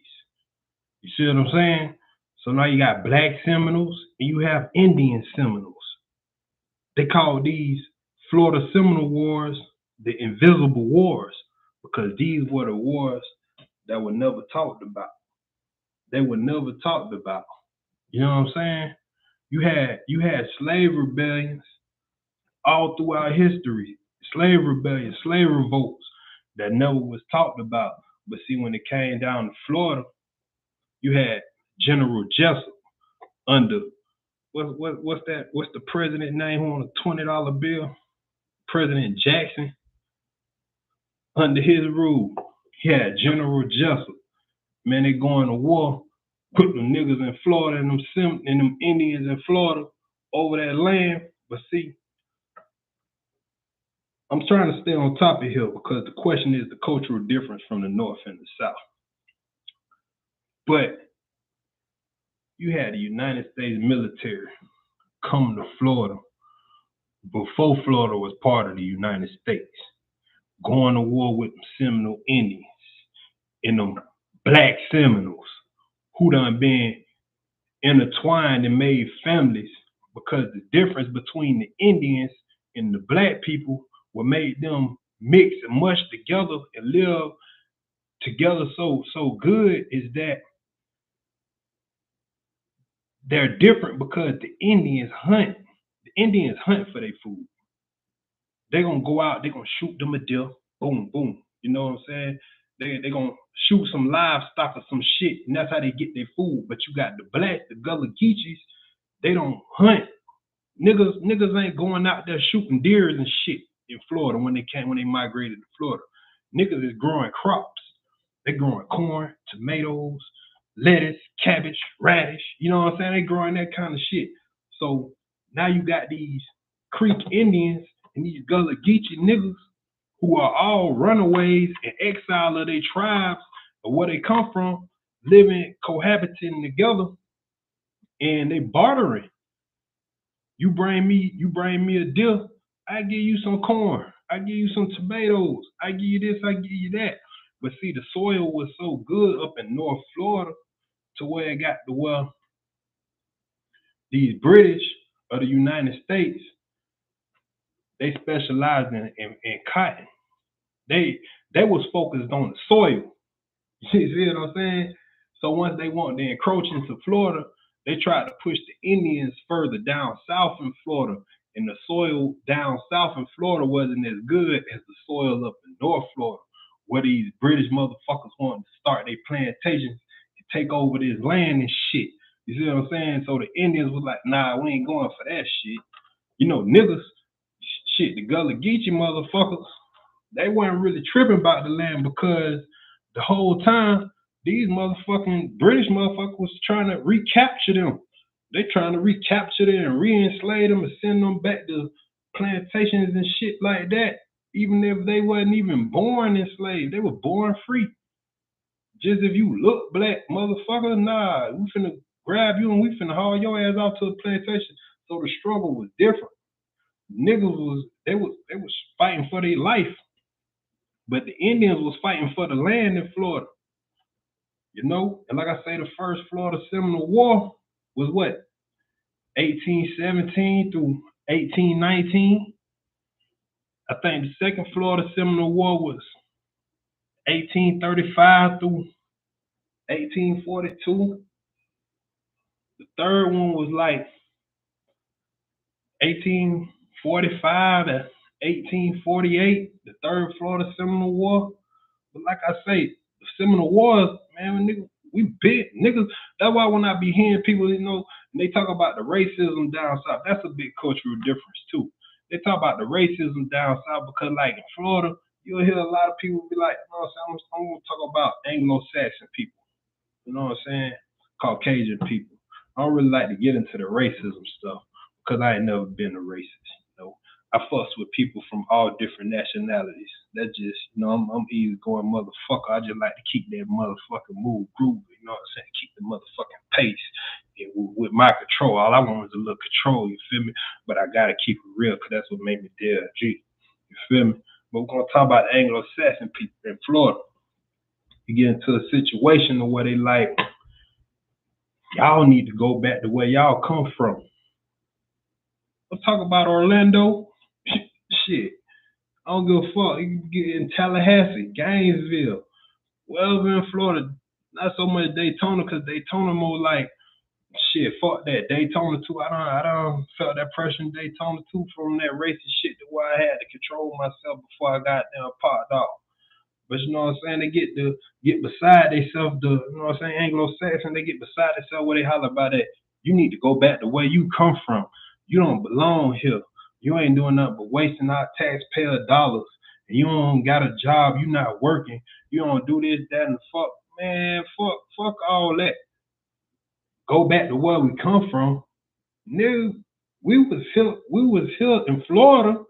You see what I'm saying? So now you got black Seminoles and you have Indian Seminoles. They call these Florida Seminole Wars the Invisible Wars because these were the wars that were never talked about. They were never talked about. You know what I'm saying? You had slave rebellions all throughout history. Slave rebellions, slave revolts that never was talked about. But see, when it came down to Florida, you had General Jessup under what's the president name on a $20 bill? President Jackson. Under his rule, he had General Jessup. Man, they going to war, put them niggas in Florida and them Indians in Florida over that land. But see, I'm trying to stay on topic here because the question is the cultural difference from the North and the South. But you had the United States military come to Florida before Florida was part of the United States, going to war with them Seminole Indians and them black Seminoles who done been intertwined and made families because the difference between the Indians and the black people what made them mix and mush together and live together so good is that they're different because the Indians hunt. The Indians hunt for their food. They're gonna go out, they're gonna shoot them a deer, boom, boom. You know what I'm saying? They're gonna shoot some livestock or some shit, and that's how they get their food. But you got the blacks, the Gullah Geechees, they don't hunt. Niggas ain't going out there shooting deers and shit in Florida when they migrated to Florida. Niggas is growing crops. They growing corn, tomatoes, lettuce, cabbage, radish. You know what I'm saying? They growing that kind of shit. So now you got these Creek Indians and these Gullah Geechee niggas who are all runaways and exile of their tribes or where they come from, living, cohabiting together, and they bartering. You bring me a deer, I give you some corn, I give you some tomatoes, I give you this, I give you that. But see, the soil was so good up in North Florida to where it got to where these British of the United States, they specialized in cotton. They was focused on the soil. You see what I'm saying? So once they wanted to encroach into Florida, they tried to push the Indians further down south in Florida. And the soil down south in Florida wasn't as good as the soil up in North Florida, where these British motherfuckers wanted to start their plantations and take over this land and shit. You see what I'm saying? So the Indians was like, nah, we ain't going for that shit. You know, niggas, shit, the Gullah Geechee motherfuckers, they weren't really tripping about the land because the whole time, these motherfucking British motherfuckers was trying to recapture them. They trying to recapture them and re-enslave them and send them back to plantations and shit like that. Even if they wasn't even born enslaved, they were born free. Just if you look black, motherfucker, nah, we finna grab you and we finna haul your ass out to a plantation. So the struggle was different. Niggas was fighting for their life, but the Indians was fighting for the land in Florida. You know, and like I say, the first Florida Seminole War was what 1817 through 1819. I think the second Florida Seminole War was 1835 through 1842. The third one was like 1845 to 1848, the third Florida Seminole War. But like I say, the Seminole Wars, man, nigga, we big niggas. That's why when I be hearing people, you know, and they talk about the racism down south, that's a big cultural difference too. They talk about the racism down south because, like in Florida, you'll hear a lot of people be like, you know what I'm saying, I'm gonna talk about Anglo-Saxon people. You know what I'm saying? Caucasian people. I don't really like to get into the racism stuff because I ain't never been a racist. You know, I fuss with people from all different nationalities. That just, you know, I'm easy going motherfucker. I just like to keep that motherfucking move grooving. You know what I'm saying? Keep the motherfucking pace. And with my control, all I want is a little control. You feel me? But I gotta keep it real because that's what made me DLG. You feel me? But we're gonna talk about Anglo-Saxon people in Florida. You get into a situation where they like, y'all need to go back to where y'all come from. Let's talk about Orlando. Shit, I don't give a fuck. You can get in Tallahassee, Gainesville, wherever in Florida. Not so much Daytona, because Daytona more like, shit, fuck that. Daytona too. I don't felt that pressure in Daytona too from that racist shit to where I had to control myself before I got there popped off. But you know what I'm saying? They get beside themselves, you know what I'm saying, Anglo-Saxon, they get beside themselves where they holler about that. You need to go back to where you come from. You don't belong here. You ain't doing nothing but wasting our taxpayer dollars. And you don't got a job, you not working, you don't do this, that, and the fuck. Man, fuck all that. Go back to where we come from. Nigga, we was here in Florida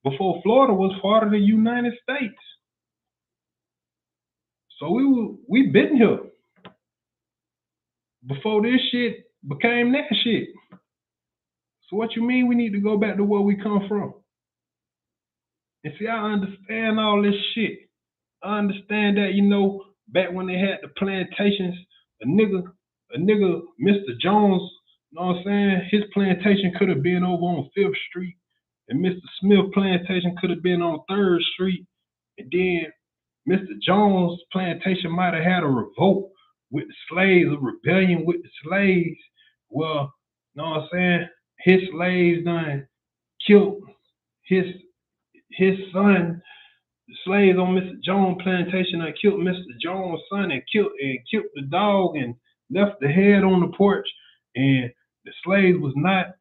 before Florida was part of the United States. So we been here before this shit became that shit. So what you mean we need to go back to where we come from? And see, I understand all this shit. I understand that, you know, back when they had the plantations, a nigga, Mr. Jones, you know what I'm saying? His plantation could have been over on 5th Street, and Mr. Smith plantation could have been on 3rd Street, and then Mr. Jones' plantation might have had a revolt with the slaves, a rebellion with the slaves. Well, you know what I'm saying? His slaves done killed his son. The slaves on Mr. Jones' plantation done killed Mr. Jones' son and killed the dog and left the head on the porch. And the slaves was not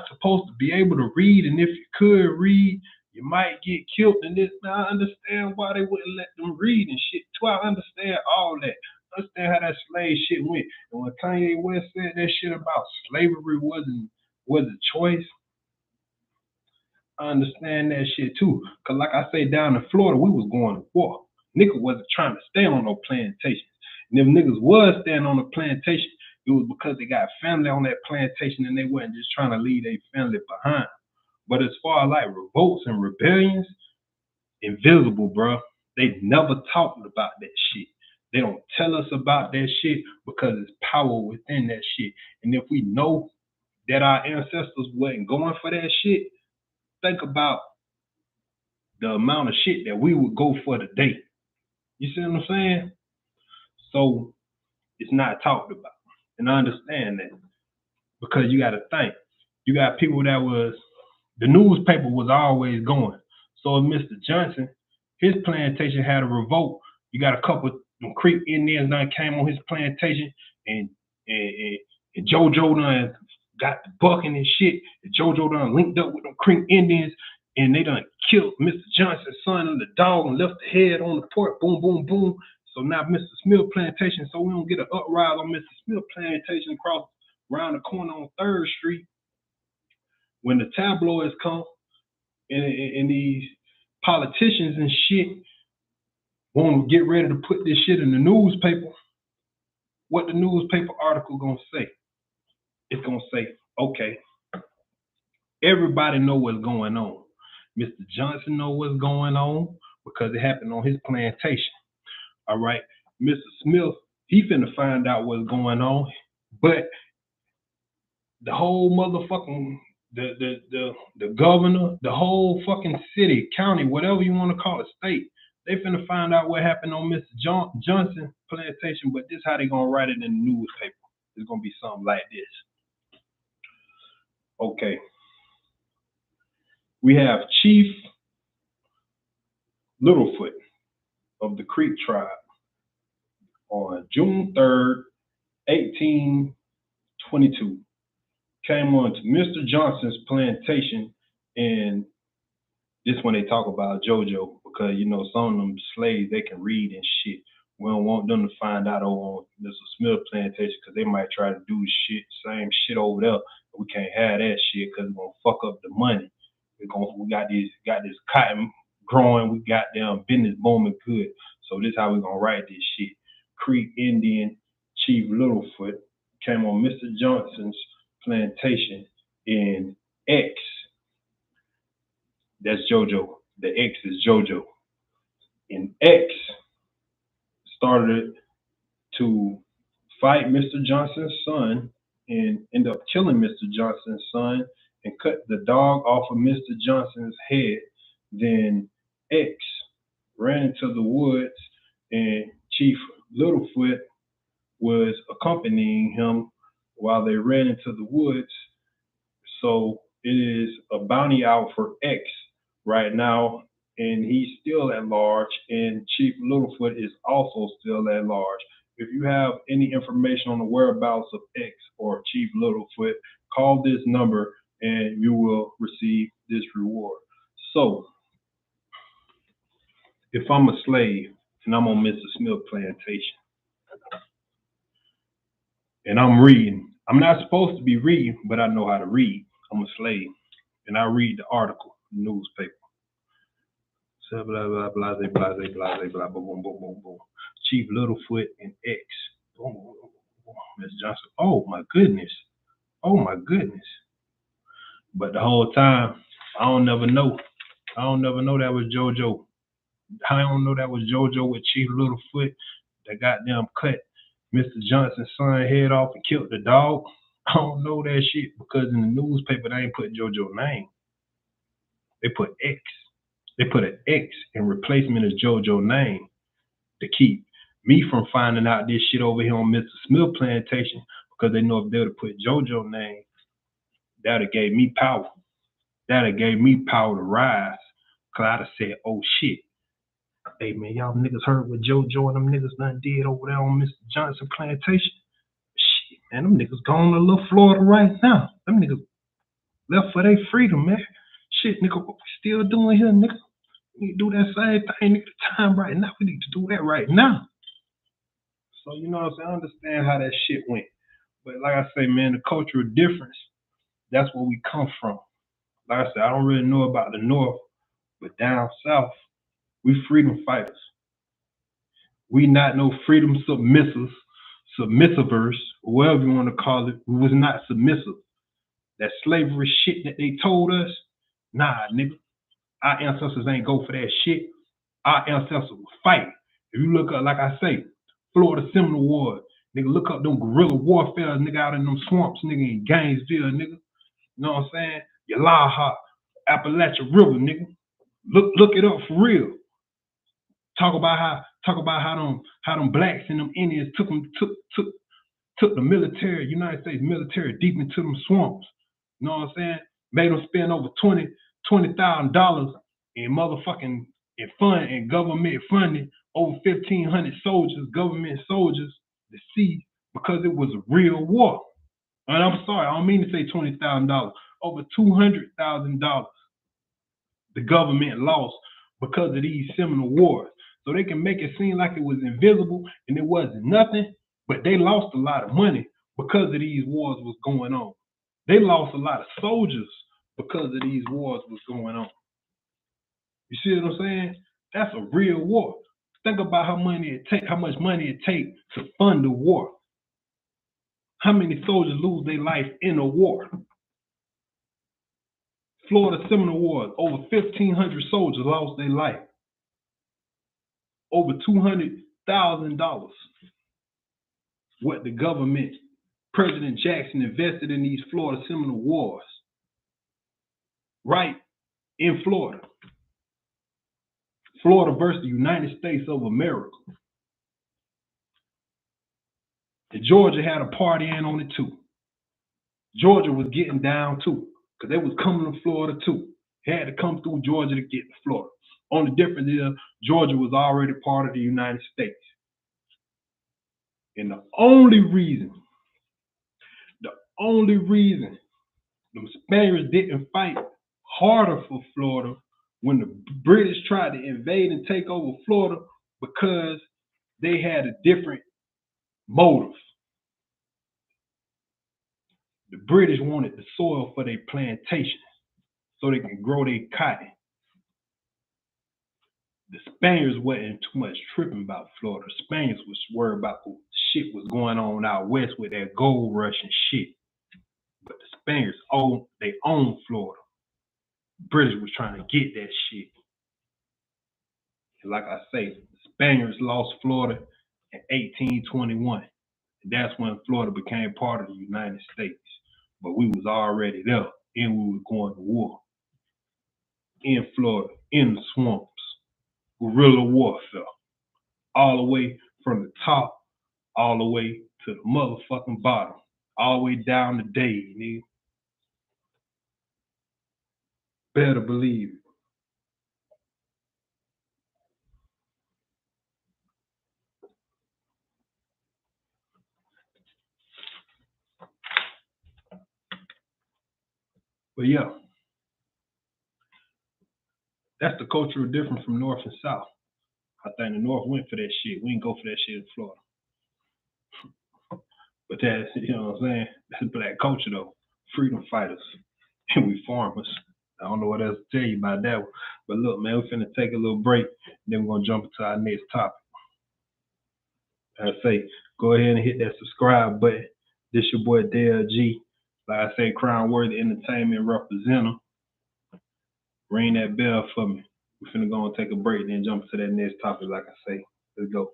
supposed to be able to read, and if you could read, you might get killed. And this, now I understand why they wouldn't let them read and shit too. I understand all that. I understand how that slave shit went. And when Kanye West said that shit about slavery wasn't a choice, I understand that shit too. Cause like I say, down in Florida, we was going to war. Niggas wasn't trying to stay on no plantation. And if niggas was staying on the plantation, it was because they got family on that plantation and they wasn't just trying to leave their family behind. But as far as like revolts and rebellions, invisible, bro. They never talked about that shit. They don't tell us about that shit because it's power within that shit. And if we know that our ancestors wasn't going for that shit, think about the amount of shit that we would go for today. You see what I'm saying? So it's not talked about. And I understand that. Because you gotta think. You got people that the newspaper was always going. So if Mr. Johnson, his plantation had a revolt, you got a couple of Creek Indians that came on his plantation and JoJo done got the bucking and shit. And JoJo done linked up with them Creek Indians and they done killed Mr. Johnson's son and the dog and left the head on the porch. Boom, boom, boom. So now Mr. Smith plantation, so we don't get an uprising on Mr. Smith plantation across around the corner on 3rd Street. When the tabloids come and these politicians and shit want to get ready to put this shit in the newspaper, what the newspaper article gonna say? it's gonna say, okay, everybody know what's going on. Mr. Johnson know what's going on because it happened on his plantation. All right, Mr. Smith, he finna find out what's going on, but the whole motherfucking the governor, the whole fucking city, county, whatever you want to call it, state, they finna find out what happened on Mr. Johnson plantation. But this how they gonna write it in the newspaper. It's gonna be something like this. Okay, we have Chief Littlefoot of the Creek tribe on June 3rd, 1822, came on to Mr. Johnson's plantation. And this when they talk about JoJo, because you know some of them slaves they can read and shit. We don't want them to find out on Mr. Smith plantation because they might try to do same shit over there. We can't have that shit because it's gonna fuck up the money. We got this cotton growing, we got them business booming good. So this is how we gonna write this shit. Creek Indian Chief Littlefoot came on Mr. Johnson's plantation in X. That's JoJo. The X is JoJo. And X started to fight Mr. Johnson's son and end up killing Mr. Johnson's son and cut the dog off of Mr. Johnson's head. Then X ran into the woods and Chief Littlefoot was accompanying him while they ran into the woods. So it is a bounty out for X right now, and he's still at large, and Chief Littlefoot is also still at large. If you have any information on the whereabouts of X or Chief Littlefoot, call this number and you will receive this reward. So, if I'm a slave and I'm on Mr. Smith plantation and I'm reading, I'm not supposed to be reading, but I know how to read. I'm a slave and I read the article, the newspaper. Blah blah blah blah blah blah blah blah blah boom boom boom boom. Chief Littlefoot and X. Boom, boom, boom, boom. Miss Johnson. Oh my goodness. Oh my goodness. But the whole time, I don't never know. I don't never know that was JoJo. I don't know that was JoJo with Chief Littlefoot that goddamn cut Mr. Johnson's son head off and killed the dog. I don't know that shit because in the newspaper they ain't put JoJo's name. They put X. They put an X in replacement of JoJo's name to keep me from finding out this shit over here on Mr. Smith plantation because they know if they would have put JoJo's name, that'd have gave me power. That'd have gave me power to rise. Cause I'd have said, oh shit. Hey man, y'all niggas heard what JoJo and them niggas done did over there on Mr. Johnson plantation? Shit, man, them niggas gone to little Florida right now. Them niggas left for their freedom, man. Shit, nigga, what we still doing here, nigga? We need to do that same thing, nigga. The time right now. We need to do that right now. So, you know what I'm saying? I understand how that shit went. But like I say, man, the cultural difference, that's where we come from. Like I said, I don't really know about the North, but down South, we freedom fighters. We not no freedom submissivers, whatever you want to call it. We was not submissive. That slavery shit that they told us, nah, nigga. Our ancestors ain't go for that shit. Our ancestors will fight. If you look up, like I say, Florida Seminole War, nigga, look up them guerrilla warfare, nigga, out in them swamps, nigga, in Gainesville, nigga. You know what I'm saying? Yalaha, Appalachian River, nigga. Look it up for real. Talk about how them blacks and them Indians took the military, United States military, deep into them swamps. You know what I'm saying? Made them spend over $20,000 in motherfucking in government funding, over 1,500 soldiers, government soldiers, to see because it was a real war. And I'm sorry, I don't mean to say $20,000, over $200,000 the government lost because of these Seminole wars. So they can make it seem like it was invisible and it wasn't nothing, but they lost a lot of money because of these wars was going on. They lost a lot of soldiers because of these wars was going on. You see what I'm saying? That's a real war. Think about how much money it takes to fund the war. How many soldiers lose their life in a war? Florida Seminole War, over 1,500 soldiers lost their life. Over $200,000. What the government, President Jackson, invested in these Florida Seminole Wars. Right in Florida. Florida versus the United States of America. And Georgia had a party in on it too. Georgia was getting down too, because they was coming to Florida too. They had to come through Georgia to get to Florida. Only difference is Georgia was already part of the United States. And the only reason the Spaniards didn't fight harder for Florida when the British tried to invade and take over Florida, because they had a different motive. The British wanted the soil for their plantations so they can grow their cotton. The Spaniards wasn't too much tripping about Florida. The Spaniards was worried about what shit was going on out west with that gold rush and shit. But the Spaniards owned Florida. The British was trying to get that shit. And like I say, the Spaniards lost Florida in 1821. And that's when Florida became part of the United States. But we was already there, and we were going to war. In Florida, in the swamps. Guerrilla warfare. All the way from the top, all the way to the motherfucking bottom. All the way down to Dave, nigga. Better believe it. But yeah, that's the cultural difference from North and South. I think the North went for that shit. We didn't go for that shit in Florida. But that's, you know what I'm saying? That's black culture though. Freedom fighters. And we farmers. I don't know what else to tell you about that one. But look, man, we're finna take a little break. Then we're gonna jump into our next topic. I say, go ahead and hit that subscribe button. This your boy Dell G. Like I say, Crown Worthy Entertainment representative. Ring that bell for me. We're finna go and take a break, then jump to that next topic, like I say. Let's go.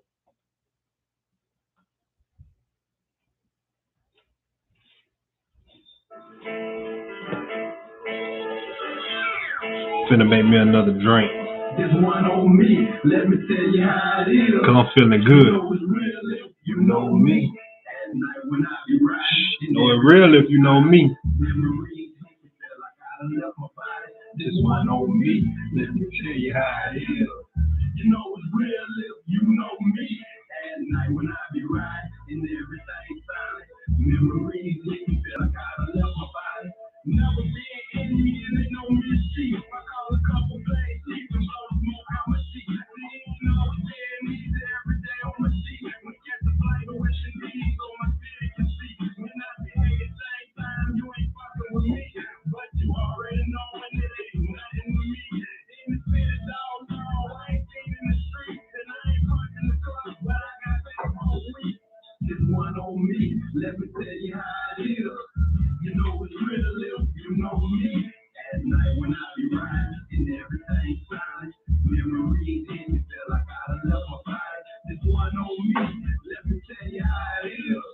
Finna make me another drink. This one on me, let me tell you how it is. Cause I'm feeling good. You know me. At night when I be riding, you know it real if you know me. This one on me, let me tell you how it is. You know it's real if you know me. At night when I be riding, and everything silent. Memories make me feel like I done left my body. Never been in me and ain't no mischief. I call a couple plays, sleep and blow the smoke out my sheet. You know it's dead needs every day on my sheet. When you get the flavor with your knees on my city can see. When I be at the same time, you ain't fucking with me. But you already know when it ain't nothing with me. In the city, dog, no, I ain't seen in the street. And I ain't fucking the club, but I got that whole week. This one on me, let me tell you how it is. You know it's real if you know me. At night when I be riding and everything silent. Memories in me feel like I done left my body. This one on me, let me tell you how it is.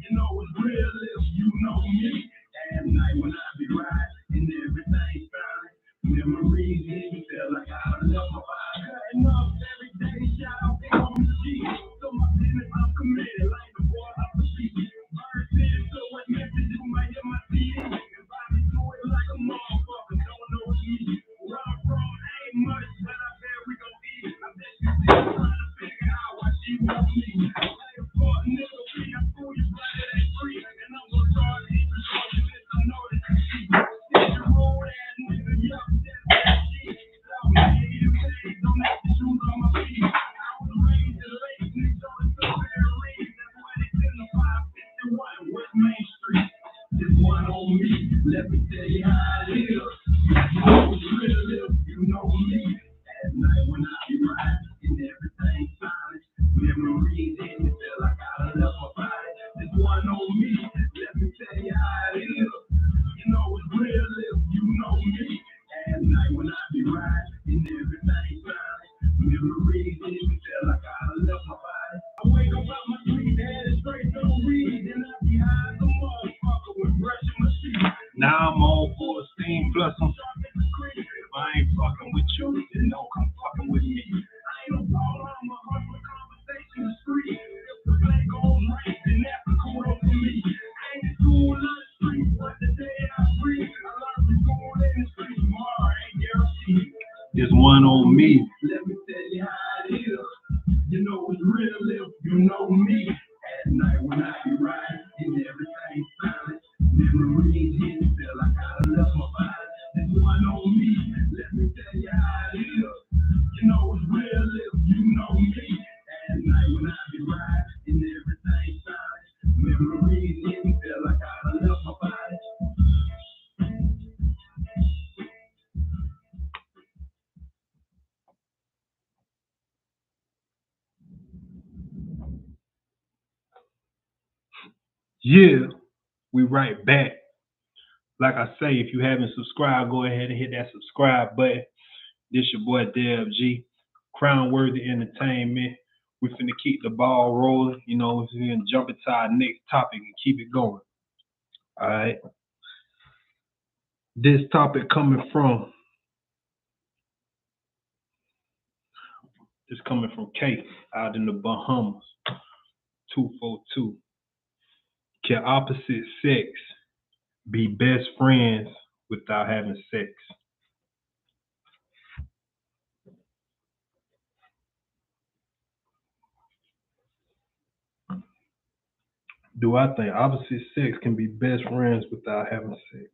You know it's real if you know me. At night when I be riding and everything silent. Memories in me feel like I done left my body. Cutting up every day, shout out to on the G. So my business I'm committed like the boy up the street. Birds in, so what message you might hear my CD. And Bobby do it like a motherfucker, don't know it's me. Where I'm from ain't much, but I bet we gon' eat. I bet you still trying to figure out why she want me. Like a fuck nigga, we got food, you blood it ain't free. And I'm gonna start eating the since I know that you see. It's your whole ass nigga, yup, that's that shit. So, man, you say This one on me. Let me tell you how it is. You know it's real if you know me. At night when I be riding and everything silent, memories hit, feel like I left my body. This one on me. Let me tell you how it is. You know it's real if you know me. At night when I be riding and everything silent, memories hit, feel like I left my body. Yeah, we right back. Like I say, if you haven't subscribed, go ahead and hit that subscribe button. This your boy Debb G, Crown Worthy Entertainment. We finna keep the ball rolling. You know, we're gonna jump into our next topic and keep it going. All right. This topic coming from K out in the Bahamas. 242. Can opposite sex be best friends without having sex? Do I think opposite sex can be best friends without having sex?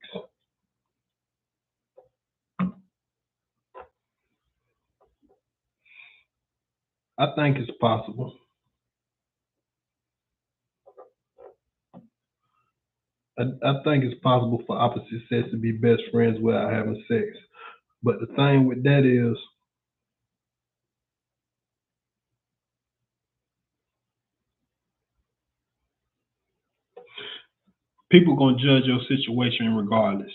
I think it's possible. I think it's possible for opposite sex to be best friends without having sex. But the thing with that is, people gonna judge your situation regardless.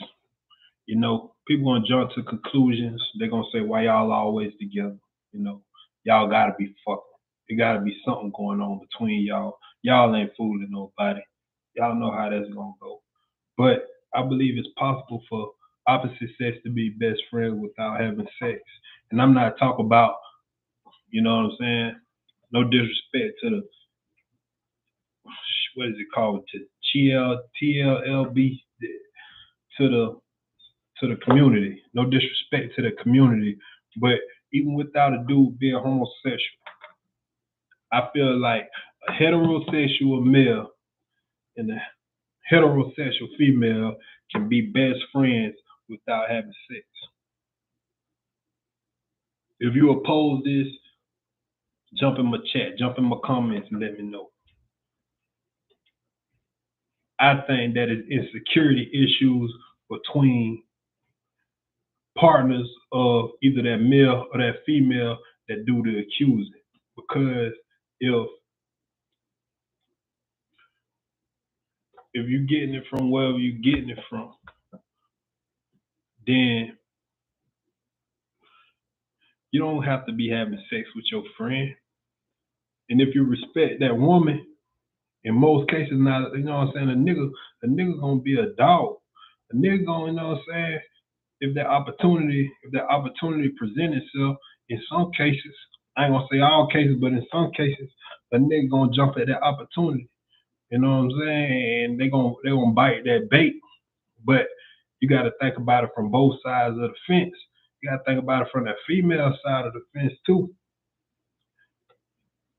You know, people gonna jump to conclusions. They're gonna say, "Why y'all always together?" You know, y'all gotta be fucking. There gotta be something going on between y'all. Y'all ain't fooling nobody. Y'all know how that's gonna go. But I believe it's possible for opposite sex to be best friends without having sex. And I'm not talking about, you know what I'm saying? No disrespect to the, what is it called, to TLLB, to the community. No disrespect to the community, but even without a dude being homosexual, I feel like a heterosexual male and a heterosexual female can be best friends without having sex. If you oppose this, jump in my chat, jump in my comments, and let me know. I think that it's insecurity issues between partners of either that male or that female that do the accusing. Because if you're getting it from wherever you're getting it from, then you don't have to be having sex with your friend. And if you respect that woman, in most cases, not, you know what I'm saying, a nigga gonna be a dog. A nigga gonna, you know what I'm saying, if that opportunity presents itself, in some cases, I ain't gonna say all cases, but in some cases, a nigga gonna jump at that opportunity. You know what I'm saying? And they gonna bite that bait. But you gotta think about it from both sides of the fence. You gotta think about it from that female side of the fence too.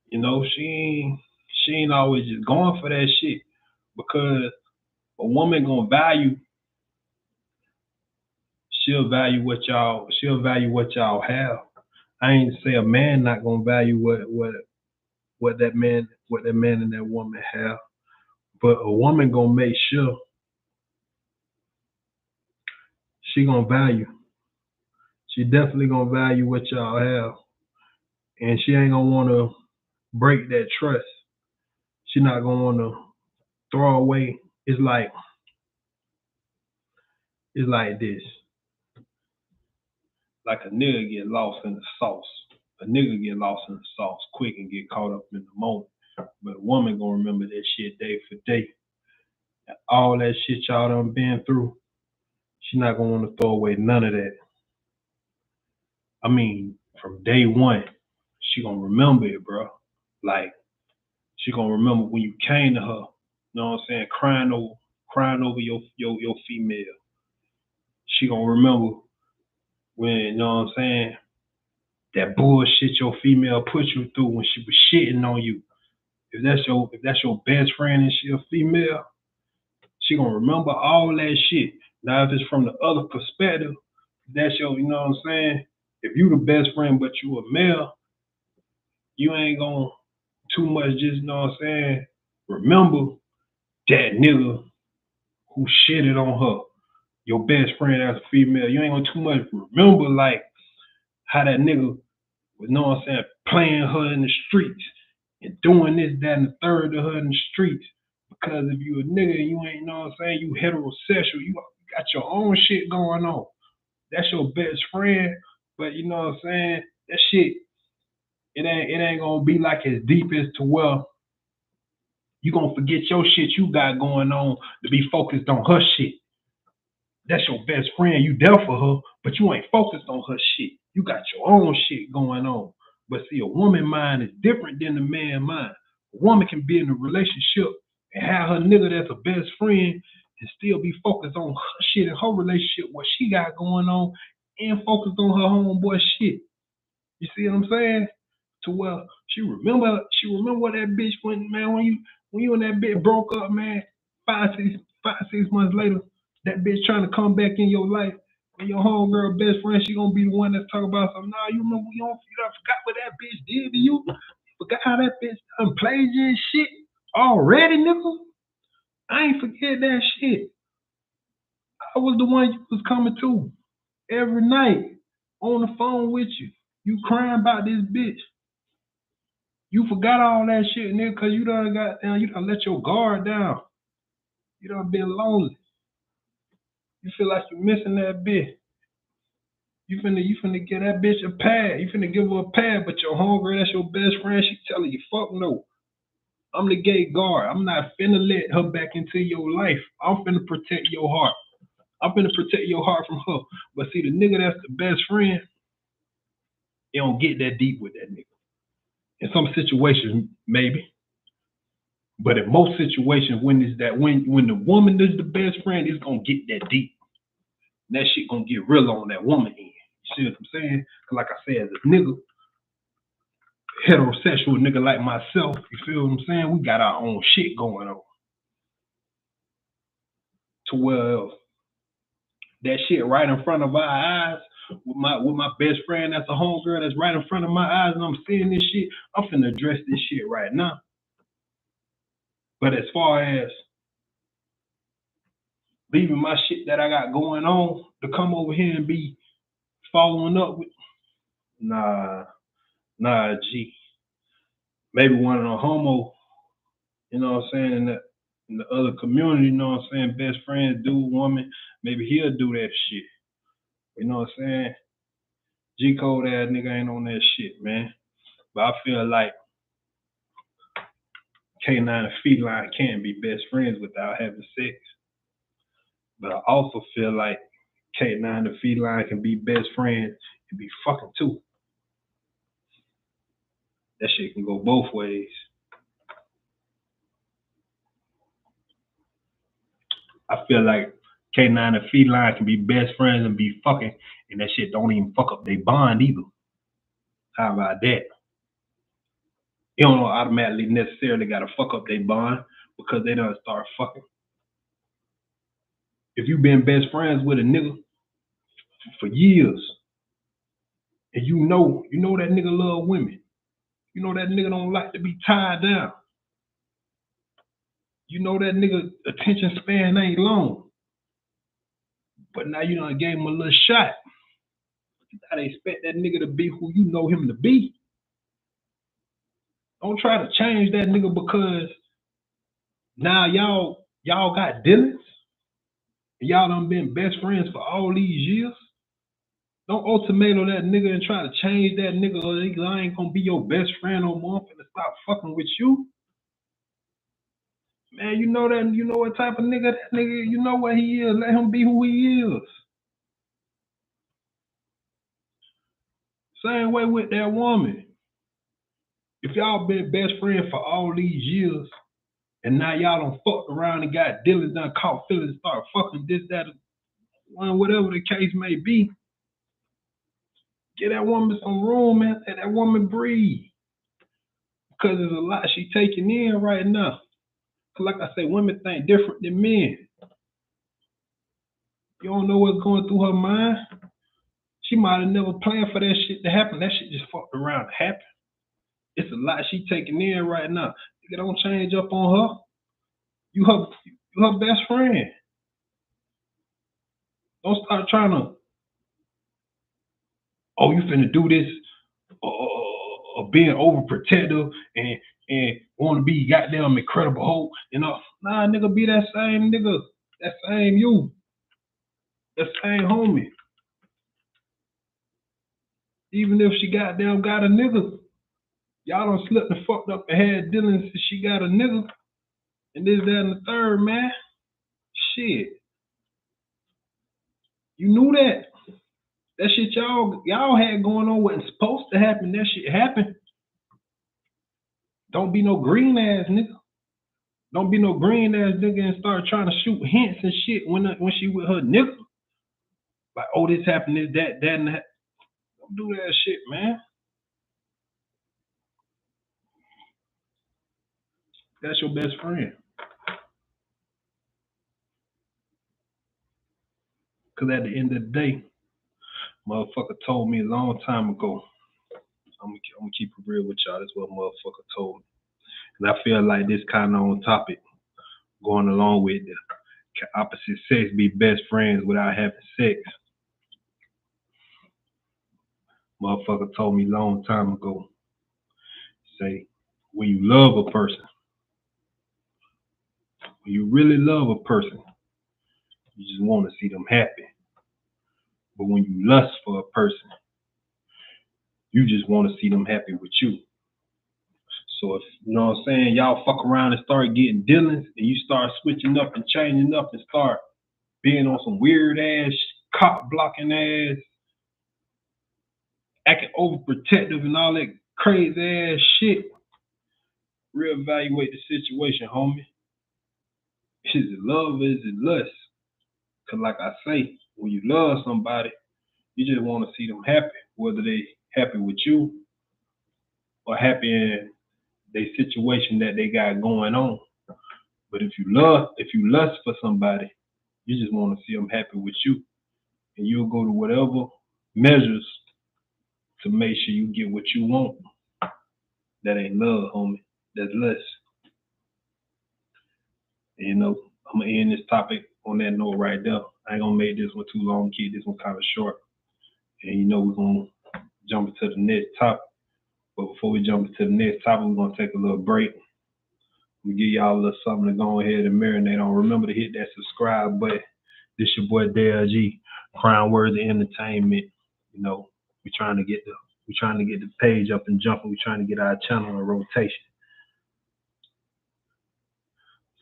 You know, she ain't always just going for that shit, because a woman gonna value, she'll value what y'all have. I ain't say a man not gonna value what that man and that woman have, but a woman gonna make sure she gonna value. She definitely gonna value what y'all have, and she ain't gonna want to break that trust. She not gonna want to throw away. It's like this. Like a nigga get lost in the sauce. A nigga get lost in the sauce quick and get caught up in the moment. But a woman gonna remember that shit day for day. All that shit y'all done been through, she not gonna want to throw away none of that. I mean, from day one, she gonna remember it, bro. Like, she gonna remember when you came to her, you know what I'm saying, crying over your female. She gonna remember when, you know what I'm saying, that bullshit your female put you through when she was shitting on you. If that's your best friend and she a female, she gonna remember all that shit. Now if it's from the other perspective, that's your, you know what I'm saying? If you the best friend but you a male, you ain't gonna too much just, you know what I'm saying, remember that nigga who shitted on her. Your best friend as a female. You ain't gonna too much remember like how that nigga was, you know what I'm saying, playing her in the streets and doing this, that, and the third to her in the streets. Because if you a nigga and you ain't, you know what I'm saying, you heterosexual, you got your own shit going on. That's your best friend, but you know what I'm saying, that shit, it ain't gonna be like as deep as to where you gonna forget your shit you got going on to be focused on her shit. That's your best friend. You there for her, but you ain't focused on her shit. You got your own shit going on. But see, a woman mind is different than the man mind. A woman can be in a relationship and have her nigga that's a best friend and still be focused on her shit in her relationship, what she got going on, and focused on her homeboy shit. You see what I'm saying? To where she remember that bitch when, man, when you and that bitch broke up, man, 5, 6 months later, that bitch trying to come back in your life. And your homegirl best friend, she gonna be the one that's talking about something. Nah, you remember you don't forgot what that bitch did to you? Forgot how that bitch played you and shit already, nigga? I ain't forget that shit. I was the one you was coming to every night on the phone with you. You crying about this bitch. You forgot all that shit, nigga, cause you done got down, you done let your guard down. You done been lonely. You feel like you missing that bitch. You finna get that bitch a pad. You finna give her a pad, but your homegirl, that's your best friend, she telling you, fuck no. I'm the gate guard. I'm not finna let her back into your life. I'm finna protect your heart. I'm finna protect your heart from her. But see, the nigga that's the best friend, you don't get that deep with that nigga. In some situations, maybe. But in most situations, when the woman is the best friend, it's gonna get that deep. And that shit gonna get real on that woman end. You see what I'm saying? Cause like I said, as a nigga, heterosexual nigga like myself, you feel what I'm saying? We got our own shit going on. To where that shit right in front of our eyes, with my best friend that's a homegirl that's right in front of my eyes, and I'm seeing this shit, I'm finna address this shit right now. But as far as leaving my shit that I got going on to come over here and be following up with, nah, G. Maybe one of the homo, you know what I'm saying, in the other community, you know what I'm saying, best friend, dude, woman, maybe he'll do that shit. You know what I'm saying? G code ass nigga ain't on that shit, man. But I feel like K9 and Feline can't be best friends without having sex. But I also feel like K9 and Feline can be best friends and be fucking too. That shit can go both ways. I feel like K9 and Feline can be best friends and be fucking, and that shit don't even fuck up their bond either. How about that? You don't automatically necessarily gotta fuck up their bond because they done start fucking. If you been best friends with a nigga for years, and you know that nigga love women, you know that nigga don't like to be tied down. You know that nigga attention span ain't long. But now you done gave him a little shot. You gotta expect that nigga to be who you know him to be. Don't try to change that nigga because now y'all got dealings. Y'all done been best friends for all these years. Don't ultimatum that nigga and try to change that nigga or I ain't gonna be your best friend no more. I'm finna stop fucking with you. Man, you know what type of nigga that nigga, you know what he is. Let him be who he is. Same way with that woman. If y'all been best friends for all these years, and now y'all done fucked around and got dealings, done caught feelings, start fucking this, that, whatever the case may be, Get that woman some room, man. Let that woman breathe. Because there's a lot she taking in right now. Cause like I say, women think different than men. You don't know what's going through her mind. She might have never planned for that shit to happen. That shit just fucked around to happen. It's a lot she taking in right now. Nigga, don't change up on her. You her best friend. Don't start trying to, oh, you finna do this, being overprotective and want to be goddamn incredible hope. Nah, nigga, be that same nigga, that same you, that same homie. Even if she goddamn got a nigga, y'all done slipped and fucked up and had dealings since she got a nigga, and this, that, and the third, man. Shit, you knew that. That shit y'all had going on wasn't supposed to happen. That shit happened. Don't be no green ass nigga. Don't be no green ass nigga and start trying to shoot hints and shit when she with her nigga. Like, oh, this happened, this, that, and that. Don't do that shit, man. That's your best friend. Cause at the end of the day, motherfucker told me a long time ago. I'm gonna keep it real with y'all. That's what motherfucker told me. And I feel like this kind of on topic, going along with the opposite sex be best friends without having sex. Motherfucker told me a long time ago. Say, when you love a person, when you really love a person, you just want to see them happy. But when you lust for a person, you just want to see them happy with you. So if you know what I'm saying, y'all fuck around and start getting dealings and you start switching up and changing up and start being on some weird ass, cop blocking ass, acting overprotective and all that crazy ass shit, reevaluate the situation, homie. Is it love or is it lust? Cause like I say, when you love somebody, you just want to see them happy, whether they happy with you or happy in the situation that they got going on. But if you lust for somebody, you just want to see them happy with you, and you'll go to whatever measures to make sure you get what you want. That ain't love, homie. That's lust. And, I'm gonna end this topic on that note right there. I ain't gonna make this one too long. Keep this one kind of short. And we're gonna jump into the next topic. But before we jump into the next topic, we're gonna take a little break. We give y'all a little something to go ahead and marinate on. Remember to hit that subscribe button. This your boy Dell G, Crown Worthy Entertainment. We're trying to get the page up and jumping. We're trying to get our channel in rotation.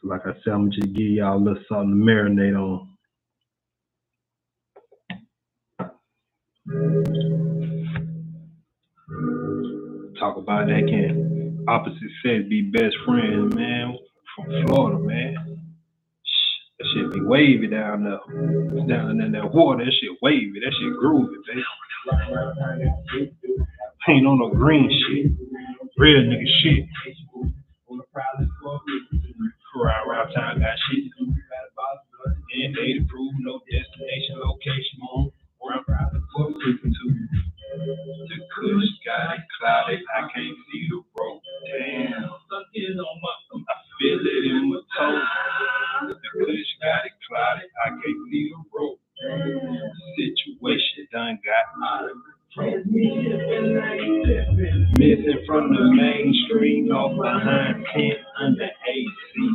So like I said, I'm just give y'all a little something to marinate on. Talk about that can opposite sex be best friends, man. From Florida, man. That shit be wavy down there. It's down in that water. That shit wavy. That shit groovy, baby. Ain't on no green shit. Real nigga shit. Around town got shit. And they to prove no destination, location on. Around the book to. The kush got it clouded. I can't see the road. Damn. I feel it in my toes. The kush got it clouded. I can't see the road. The situation done got out of control. Missing from the mainstream, off behind 10 under AC.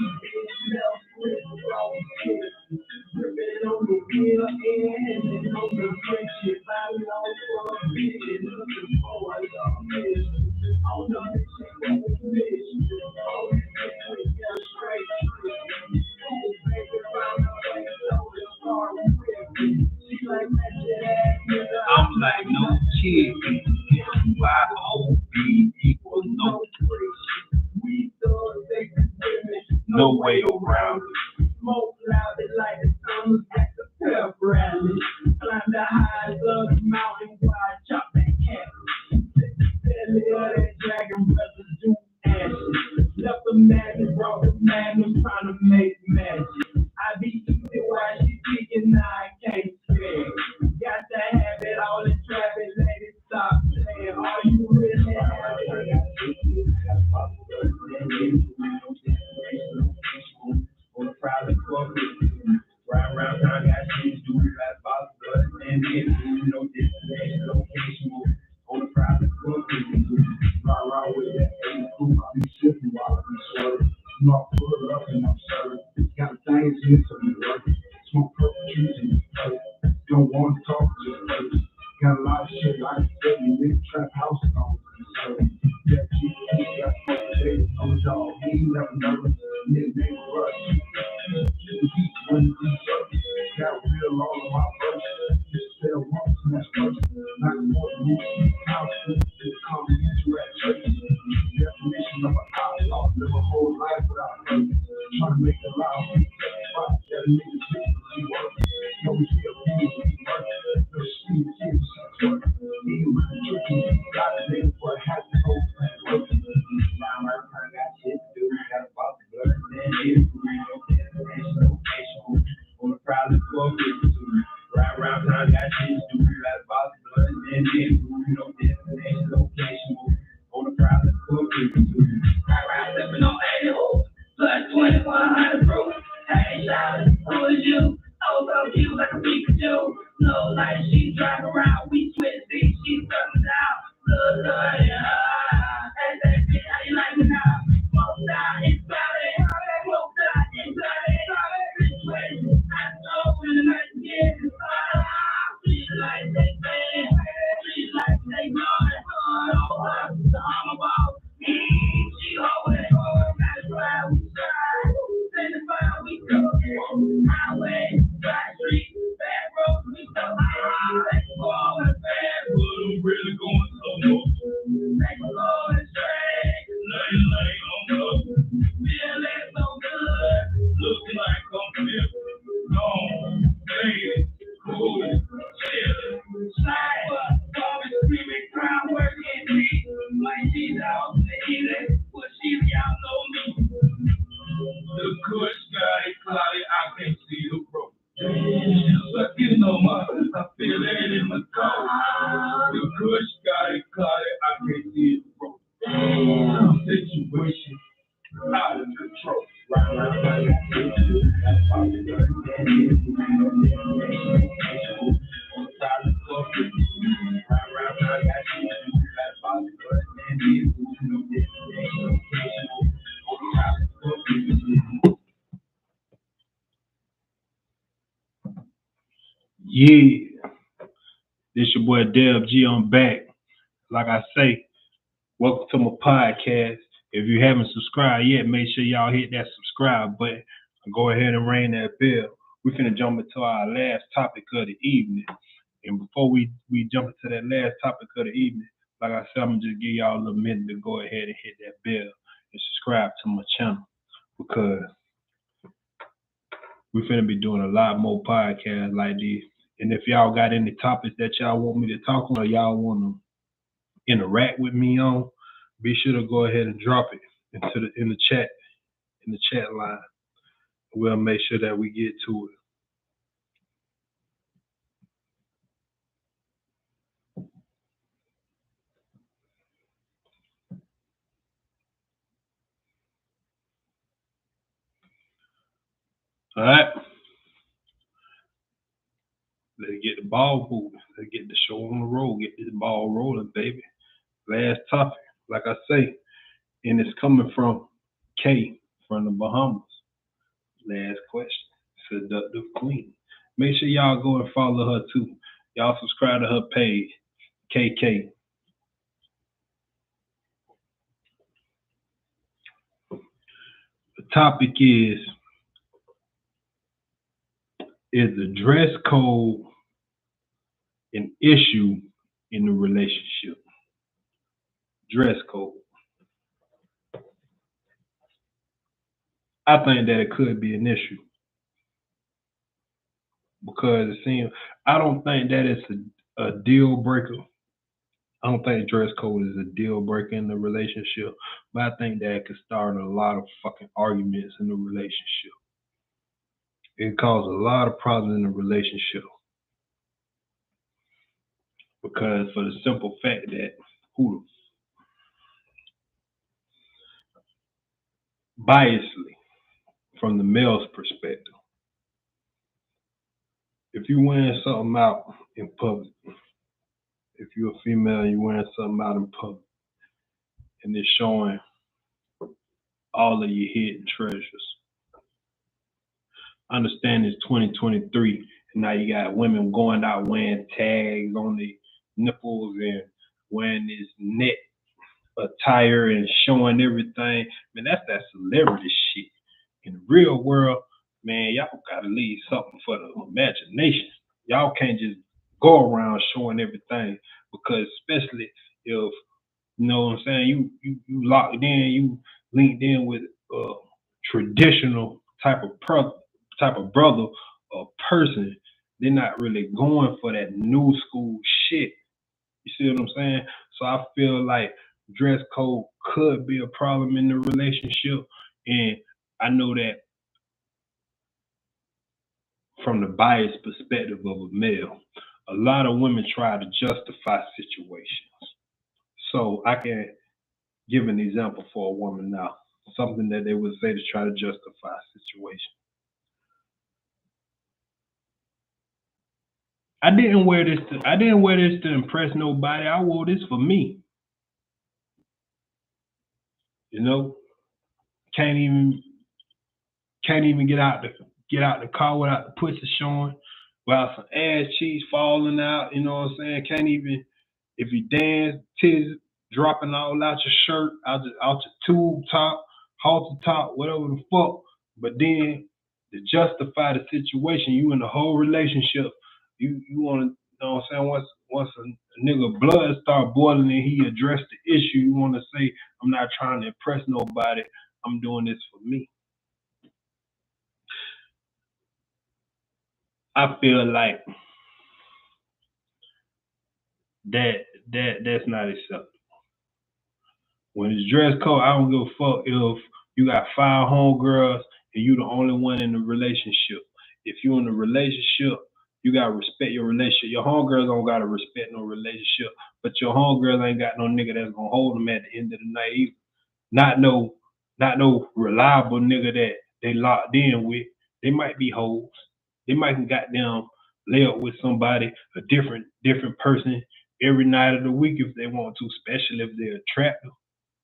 I'm like, no kid, YOB equals no three. No way around it. Smoke loud like the sun at the pep rally. Climb the highs of the mountain, wide chop and that dragon residue ashes. Left the magnet, brought the magnum, trying to make magic. I be eating while she speaking, now I can't stand. Got to have it all in traffic, let it stop saying, are you really happy? On the private club, right around town, got shit to do, got box blood, and then, destination, location, on the private club, right around with that A-Group, I be shipping while I be swerving. I pull it up and I'm serving. Got things in to be working. Smoke purple trees in the place. Don't want to talk, just wait. Got a lot of shit I can tell you. This trap house is always serving. Yeah, GP got smoke today. On the dog, he ain't never nervous. Nickname Rush. Heat when he serving. Got real all of my verse. Just sell once and that's first. Not more than you. Constant. Just come and interact. Definition of an outlaw. Live a whole life without purpose. Trying to make a lot of people spot that a nigga think he working. No, we see a fool when he working. No, she kids, she's working. He was tricky. Got a nigga for a half the whole thing working. Now I'm trying to got shit to do. Got a box of blood. And it's real. Destination, location. On the private club, right around town, got shit to do. Got a box of blood. And it's real. Destination, location. On the private club, right sipping on 80 hoops, plus 2100 proof. Hey, shout who is you? Oh, so cute like a Pikachu. No light, she drive around, we switch seats, she coming down. Look, yeah. Hey, baby, how you like me now? Smoke down, it's solid. Smoke down, it's solid. Situation, I know when the night begins. She like they say, she like they going. The armor ball. She always that's why we try. Send the fire, we go. Highway, side street, back roads, we go. Let's go on the bad. I'm really going slow. Let's go on the straight. Lay on up. Feeling so good. Looking like I'm feeling gone. Baby, cool, chillin'. Slide up, always screaming, crowd working deep. Like she's out to eat it. Well, y'all know me. The kush got it cloudy, I can't see the road. She's sucking on my, I feel it in my soul. The kush got it cloudy, I can't see the road. Damn, situation out of control. Right around my that's popular. And it's on the side of the club. Right around my that's popular. And it's on the side of the club. Yeah, this your boy Debb G. I'm back. Like I say, welcome to my podcast. If you haven't subscribed yet, make sure y'all hit that subscribe button and go ahead and ring that bell. We're finna jump into our last topic of the evening. And before we jump into that last topic of the evening, like I said, I'm gonna just give y'all a little minute to go ahead and hit that bell and subscribe to my channel because we're finna be doing a lot more podcasts like this. And if y'all got any topics that y'all want me to talk on or y'all want to interact with me on, be sure to go ahead and drop it in the chat line. We'll make sure that we get to it. All right. Let's get the ball moving. Let's get the show on the road. Get this ball rolling, baby. Last topic, like I say, and it's coming from Kay from the Bahamas. Last question. Seductive Queen. Make sure y'all go and follow her too. Y'all subscribe to her page, KK. The topic is the dress code an issue in the relationship? Dress code. I think that it could be an issue because it seems I don't think that it's a deal breaker I don't think dress code is a deal breaker in the relationship, but I think that it could start a lot of fucking arguments in the relationship. It causes a lot of problems in the relationship because for the simple fact that who biasly from the male's perspective, if you wearing something out in public, if you're a female and you're wearing something out in public and it's showing all of your hidden treasures. I understand it's 2023 and now you got women going out wearing tags on the nipples and wearing this net attire and showing everything. Man, that's that celebrity shit. In the real world, man, y'all gotta leave something for the imagination. Y'all can't just go around showing everything because especially if you know what I'm saying, you locked in, you linked in with a traditional type of brother or person. They're not really going for that new school shit. You see what I'm saying? So I feel like dress code could be a problem in the relationship. And I know that from the biased perspective of a male, a lot of women try to justify situations. So I can give an example for a woman now, something that they would say to try to justify a situation. I didn't wear this to impress nobody. I wore this for me. You know, can't even get out the car without the pussy showing, without some ass cheeks falling out. You know what I'm saying? Can't even if you dance, titties dropping all out your shirt, out your tube top, halter top, whatever the fuck. But then to justify the situation, you in the whole relationship, you want to, you know what I'm saying? Once a nigga blood start boiling and he addressed the issue, you want to say, I'm not trying to impress nobody. I'm doing this for me. I feel like that's not acceptable. When it's dress code, I don't give a fuck if you got five homegirls and you the only one in the relationship. If you in a relationship, you gotta respect your relationship. Your homegirls don't gotta respect no relationship, but your homegirls ain't got no nigga that's gonna hold them at the end of the night either. Not no, not no reliable nigga that they locked in with. They might be hoes. They might can goddamn lay up with somebody, a different person every night of the week if they want to, especially if they're attractive.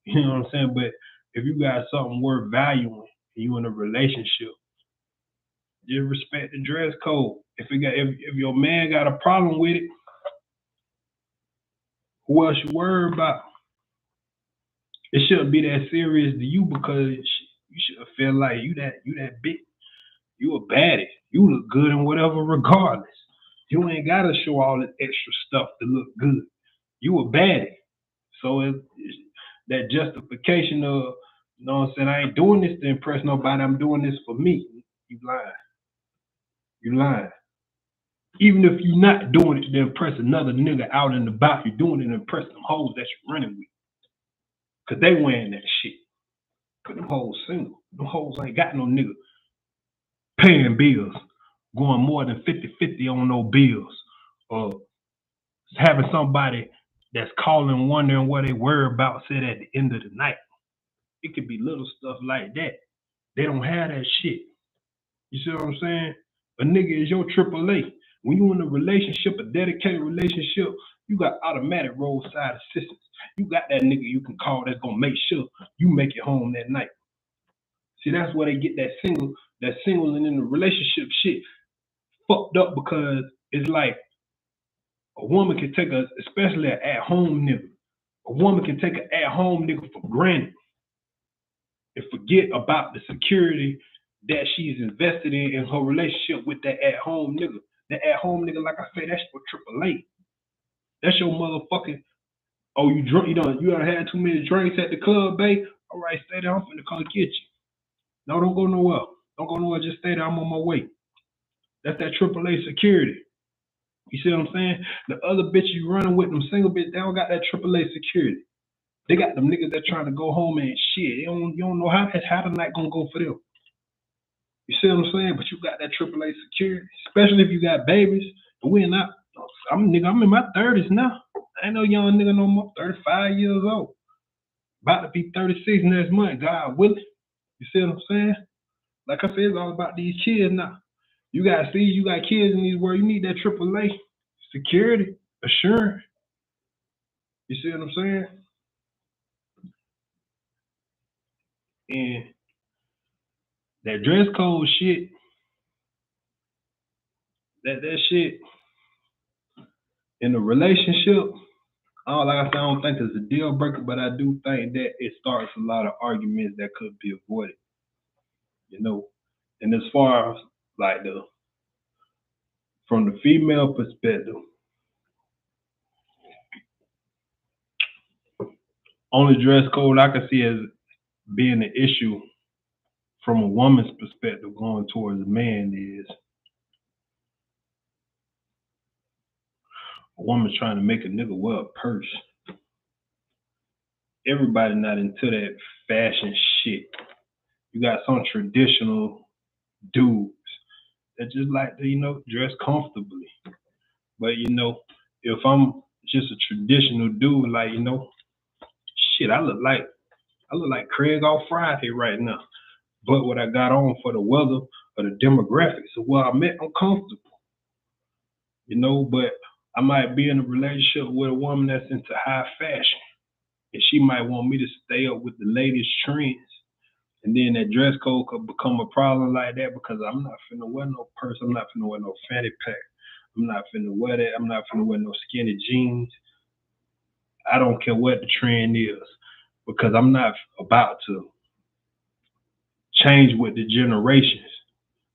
You know what I'm saying? But if you got something worth valuing and you in a relationship, just respect the dress code. If your man got a problem with it, who else you worry about? It shouldn't be that serious to you because you should feel like you that big. You a baddie. You look good in whatever regardless. You ain't gotta show all this extra stuff to look good. You a baddie. So it's that justification of, you know what I'm saying, I ain't doing this to impress nobody, I'm doing this for me. You lying. You lying. Even if you're not doing it to impress another nigga out and about, you're doing it to impress them hoes that you're running with. Cause they wearing that shit. Cause them hoes single. Them hoes ain't got no nigga paying bills, going more than 50-50 on no bills. Or having somebody that's calling wondering what they worry about said at the end of the night. It could be little stuff like that. They don't have that shit. You see what I'm saying? A nigga is your AAA. When you in a relationship, a dedicated relationship, you got automatic roadside assistance. You got that nigga you can call that's gonna make sure you make it home that night. See, that's where they get that single and in the relationship shit fucked up because it's like a woman can take especially an at home nigga. A woman can take an at home nigga for granted and forget about the security that she's invested in her relationship with that at home nigga. That at home nigga, like I say, that's your AAA. That's your motherfucking. Oh, you drunk? You done had too many drinks at the club, babe. All right, stay there. I'm finna come get you. No, don't go nowhere. Don't go nowhere. Just stay there. I'm on my way. That's that AAA security. You see what I'm saying? The other bitch you running with, them single bitch, they don't got that AAA security. They got them niggas that trying to go home and shit. You don't know how the night gonna go for them. You see what I'm saying? But you got that AAA security, especially if you got babies. And we're not. I'm in my 30s now. I ain't no young nigga no more. 35 years old. About to be 36 next month. God willing. You see what I'm saying? Like I said, it's all about these kids now. You got kids in these world. You need that AAA security assurance. You see what I'm saying? And that dress code shit, that shit in a relationship, like I said, I don't think it's a deal breaker, but I do think that it starts a lot of arguments that could be avoided. You know, and as far as like from the female perspective, only dress code I can see as being an issue from a woman's perspective going towards a man is a woman trying to make a nigga wear a purse. Everybody not into that fashion shit. You got some traditional dudes that just like to, dress comfortably. But if I'm just a traditional dude, like, shit, I look like Craig off Friday right now. But what I got on for the weather or the demographics of where I'm at, I'm comfortable. But I might be in a relationship with a woman that's into high fashion. And she might want me to stay up with the latest trends. And then that dress code could become a problem like that because I'm not finna wear no purse. I'm not finna wear no fanny pack. I'm not finna wear that. I'm not finna wear no skinny jeans. I don't care what the trend is because I'm not about to change with the generations.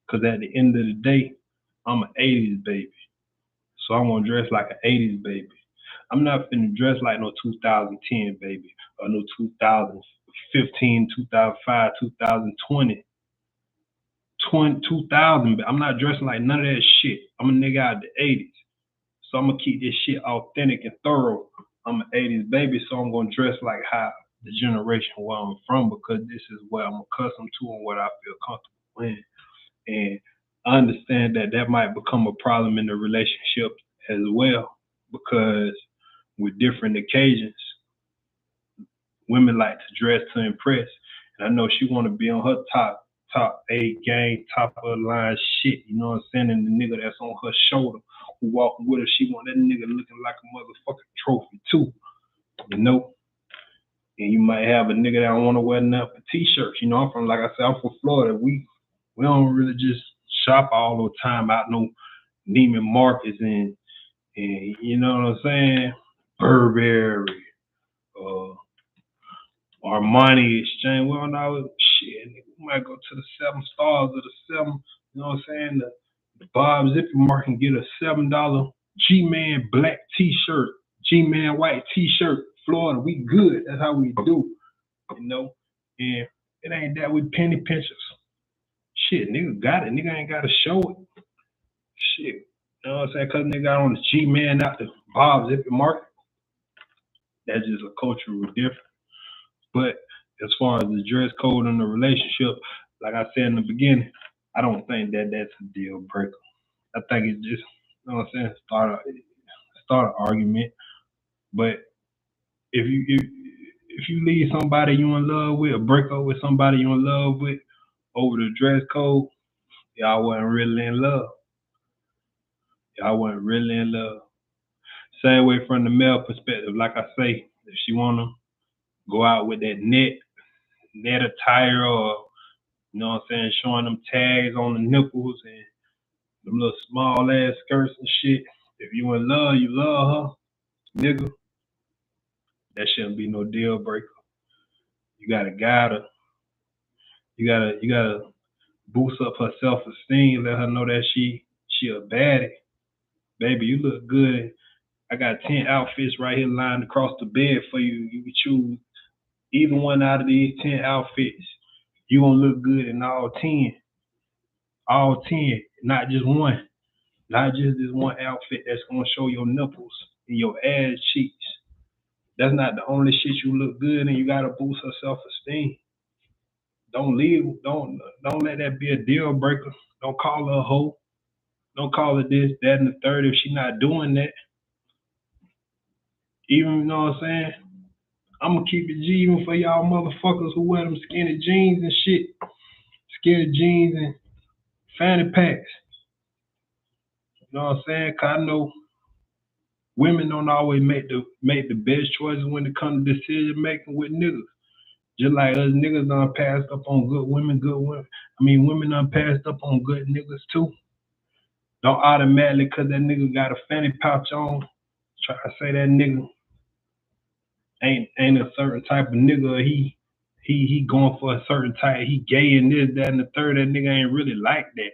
Because at the end of the day, I'm an 80s baby. So I'm going to dress like an 80s baby. I'm not finna dress like no 2010 baby or no 2015, 2005, 2020. 2000. I'm not dressing like none of that shit. I'm a nigga out of the 80s. So I'm going to keep this shit authentic and thorough. I'm an 80s baby, so I'm going to dress like how the generation where I'm from because this is what I'm accustomed to and what I feel comfortable in. And I understand that might become a problem in the relationship as well because with different occasions, women like to dress to impress. And I know she want to be on her top A game, top of the line shit, you know what I'm saying? And the nigga that's on her shoulder who walking with her, she want that nigga looking like a motherfucking trophy too, And you might have a nigga that don't want to wear nothing but t-shirts. I'm from, like I said, I'm from Florida. We don't really just shop all the time out no Neiman Marcus and you know what I'm saying? Burberry, Armani Exchange. We don't know shit. We might go to the 7 Stars or the 7, you know what I'm saying? The Bob Zippy Mark and get a $7 G-Man black t-shirt, G-Man white t-shirt. Florida, we good. That's how we do, And it ain't that we penny pinchers. Shit, nigga got it. Nigga ain't got to show it. Shit. You know what I'm saying? Because nigga got on the G-Man out the Bob Zippy Market. That's just a cultural difference. But as far as the dress code in the relationship, like I said in the beginning, I don't think that's a deal breaker. I think it's just, you know what I'm saying, start an argument. But if you leave somebody you in love with or break up with somebody you in love with over the dress code, y'all wasn't really in love. Same way from the male perspective. Like I say, if she wanna go out with that net attire or, you know what I'm saying, showing them tags on the nipples and them little small ass skirts and shit. If you in love, you love her, nigga. That shouldn't be no deal breaker. You gotta guide her. You gotta boost up her self-esteem. Let her know that she a baddie. Baby, you look good. I got 10 outfits right here lined across the bed for you. You can choose either one out of these 10 outfits. You gonna look good in all 10. All 10, not just one. Not just this one outfit that's gonna show your nipples and your ass cheeks. That's not the only shit you look good and you gotta boost her self-esteem. Don't leave, don't let that be a deal breaker. Don't call her a hoe. Don't call her this, that, and the third if she not doing that. Even, you know what I'm saying? I'm gonna keep it G even for y'all motherfuckers who wear them skinny jeans and shit. Skinny jeans and fanny packs. You know what I'm saying? Cause I know women don't always make the best choices when it comes to decision making with niggas. Just like us niggas done passed up on good women, good women. I mean, women done passed up on good niggas too. Don't automatically, cause that nigga got a fanny pouch on, try to say that nigga ain't a certain type of nigga. Or he going for a certain type. He gay and this, that, and the third. That nigga ain't really like that.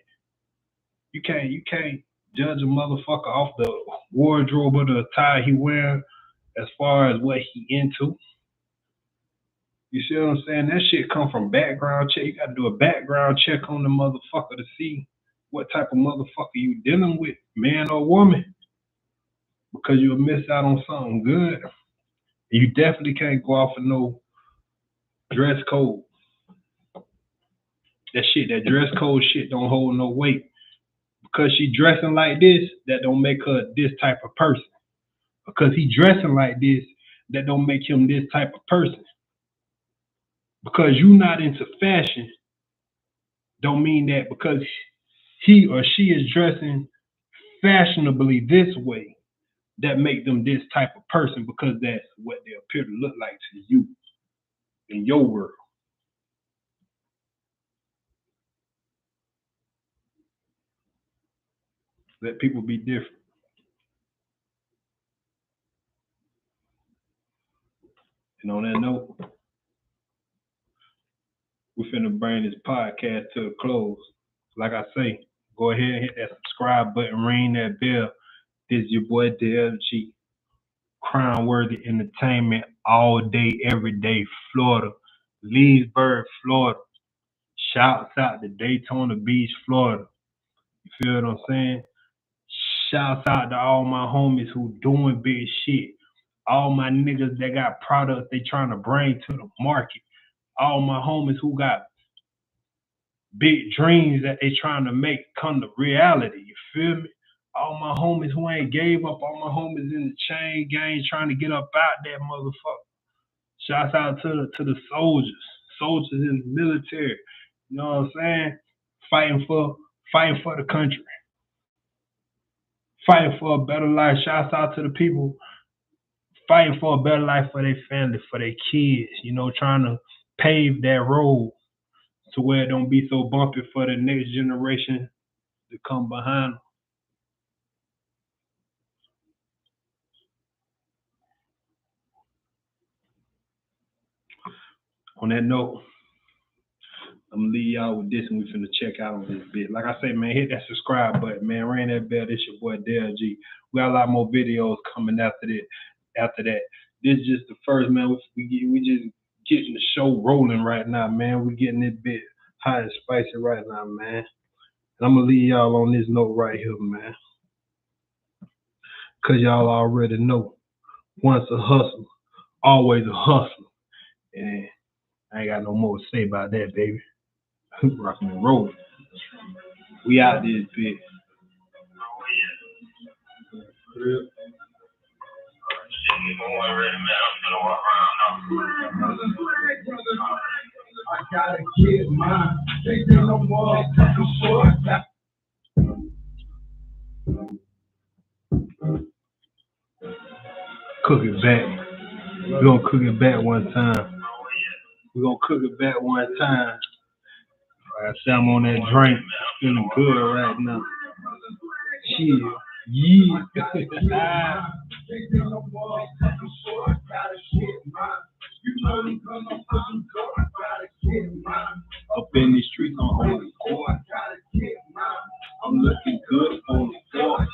You can't judge a motherfucker off the wardrobe or the attire he wearing as far as what he into. You see what I'm saying? That shit come from background check. You gotta do a background check on the motherfucker to see what type of motherfucker you dealing with, man or woman. Because you'll miss out on something good. You definitely can't go off of no dress code. That dress code shit don't hold no weight. Because she dressing like this, that don't make her this type of person. Because he dressing like this, that don't make him this type of person. Because you not into fashion, don't mean that because he or she is dressing fashionably this way, that make them this type of person because that's what they appear to look like to you in your world. Let people be different. And on that note, we finna bring this podcast to a close. Like I say, go ahead and hit that subscribe button, ring that bell. This is your boy Debb, Crown Worthy Entertainment, all day, every day, Florida, Leesburg, Florida. Shouts out to Daytona Beach, Florida. You feel what I'm saying? Shouts out to all my homies who doing big shit. All my niggas that got products they trying to bring to the market. All my homies who got big dreams that they trying to make come to reality. You feel me? All my homies who ain't gave up. All my homies in the chain gang trying to get up out that motherfucker. Shouts out to the soldiers in the military. You know what I'm saying? Fighting for the country, fighting for a better life. Shouts out to the people fighting for a better life for their family, for their kids. You know, trying to pave that road to where it don't be so bumpy for the next generation to come behind them. On that note, I'm gonna leave y'all with this and we finna check out on this bit. Like I say, man, hit that subscribe button, man. Ring that bell. This your boy Dell G. We got a lot more videos coming after that. This is just the first, man. We just getting the show rolling right now, man. We getting it bit hot and spicy right now, man. And I'm gonna leave y'all on this note right here, man. Cause y'all already know, once a hustle, always a hustle. And I ain't got no more to say about that, baby. Rockin' and rollin'. We out this bitch. I gotta get mine. They no more short. Cook it back. We're gonna cook it back one time. I say I'm on that drink, feeling good right now. Shit. Yeah. Up in these streets, I'm holding court. I'm looking good on the floor.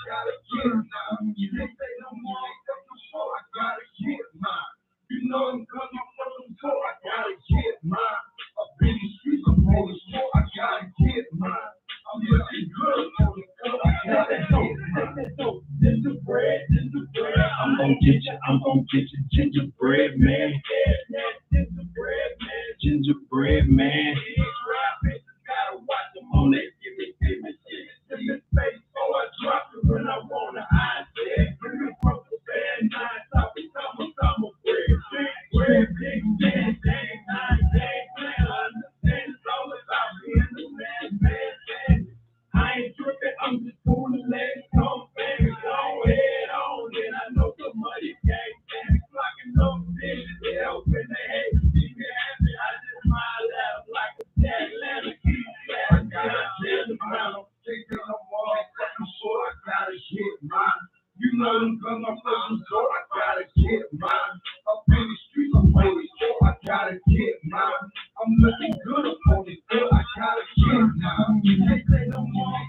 You know I'm coming from the door. I gotta get mine. Up in these streets, I'm holding court. I gotta get mine. I'm looking good on the floor. I gotta get mine. I'm gonna get you gingerbread man. Gingerbread man. Gotta watch them on that give me shit. In the face, so I drop it when I wanna. I said, give me from the band, nine, top it, come a bread, big man, dang, nine, dang, man. I understand it's all about being the man. I ain't tripping, I'm just pulling legs, come baby, go head on, and I know the money gang, clocking those bitches, they open their head, keep me happy, I just smile at them like a dad, let them keep I gotta tell them around, take them all, I'm sure I gotta get mine. You know them guns, I'm pushing, so I gotta get mine. Up in the streets, I'm holy, so I gotta get mine. I'm looking good up on it, so I gotta get mine. They say no more,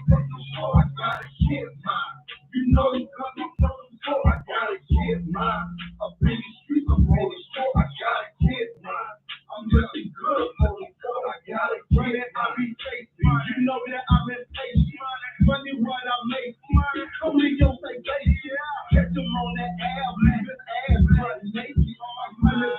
so I gotta get mine. You know them guns, I'm pushing, so I gotta get mine. Up in the streets, I'm holy, so I gotta get mine. I'm looking good up on it, so I gotta get it. I be tasty, you know that I'm impatient. Money what I make, only your say baby. Catch them on that air, man, ass running naked. I'm running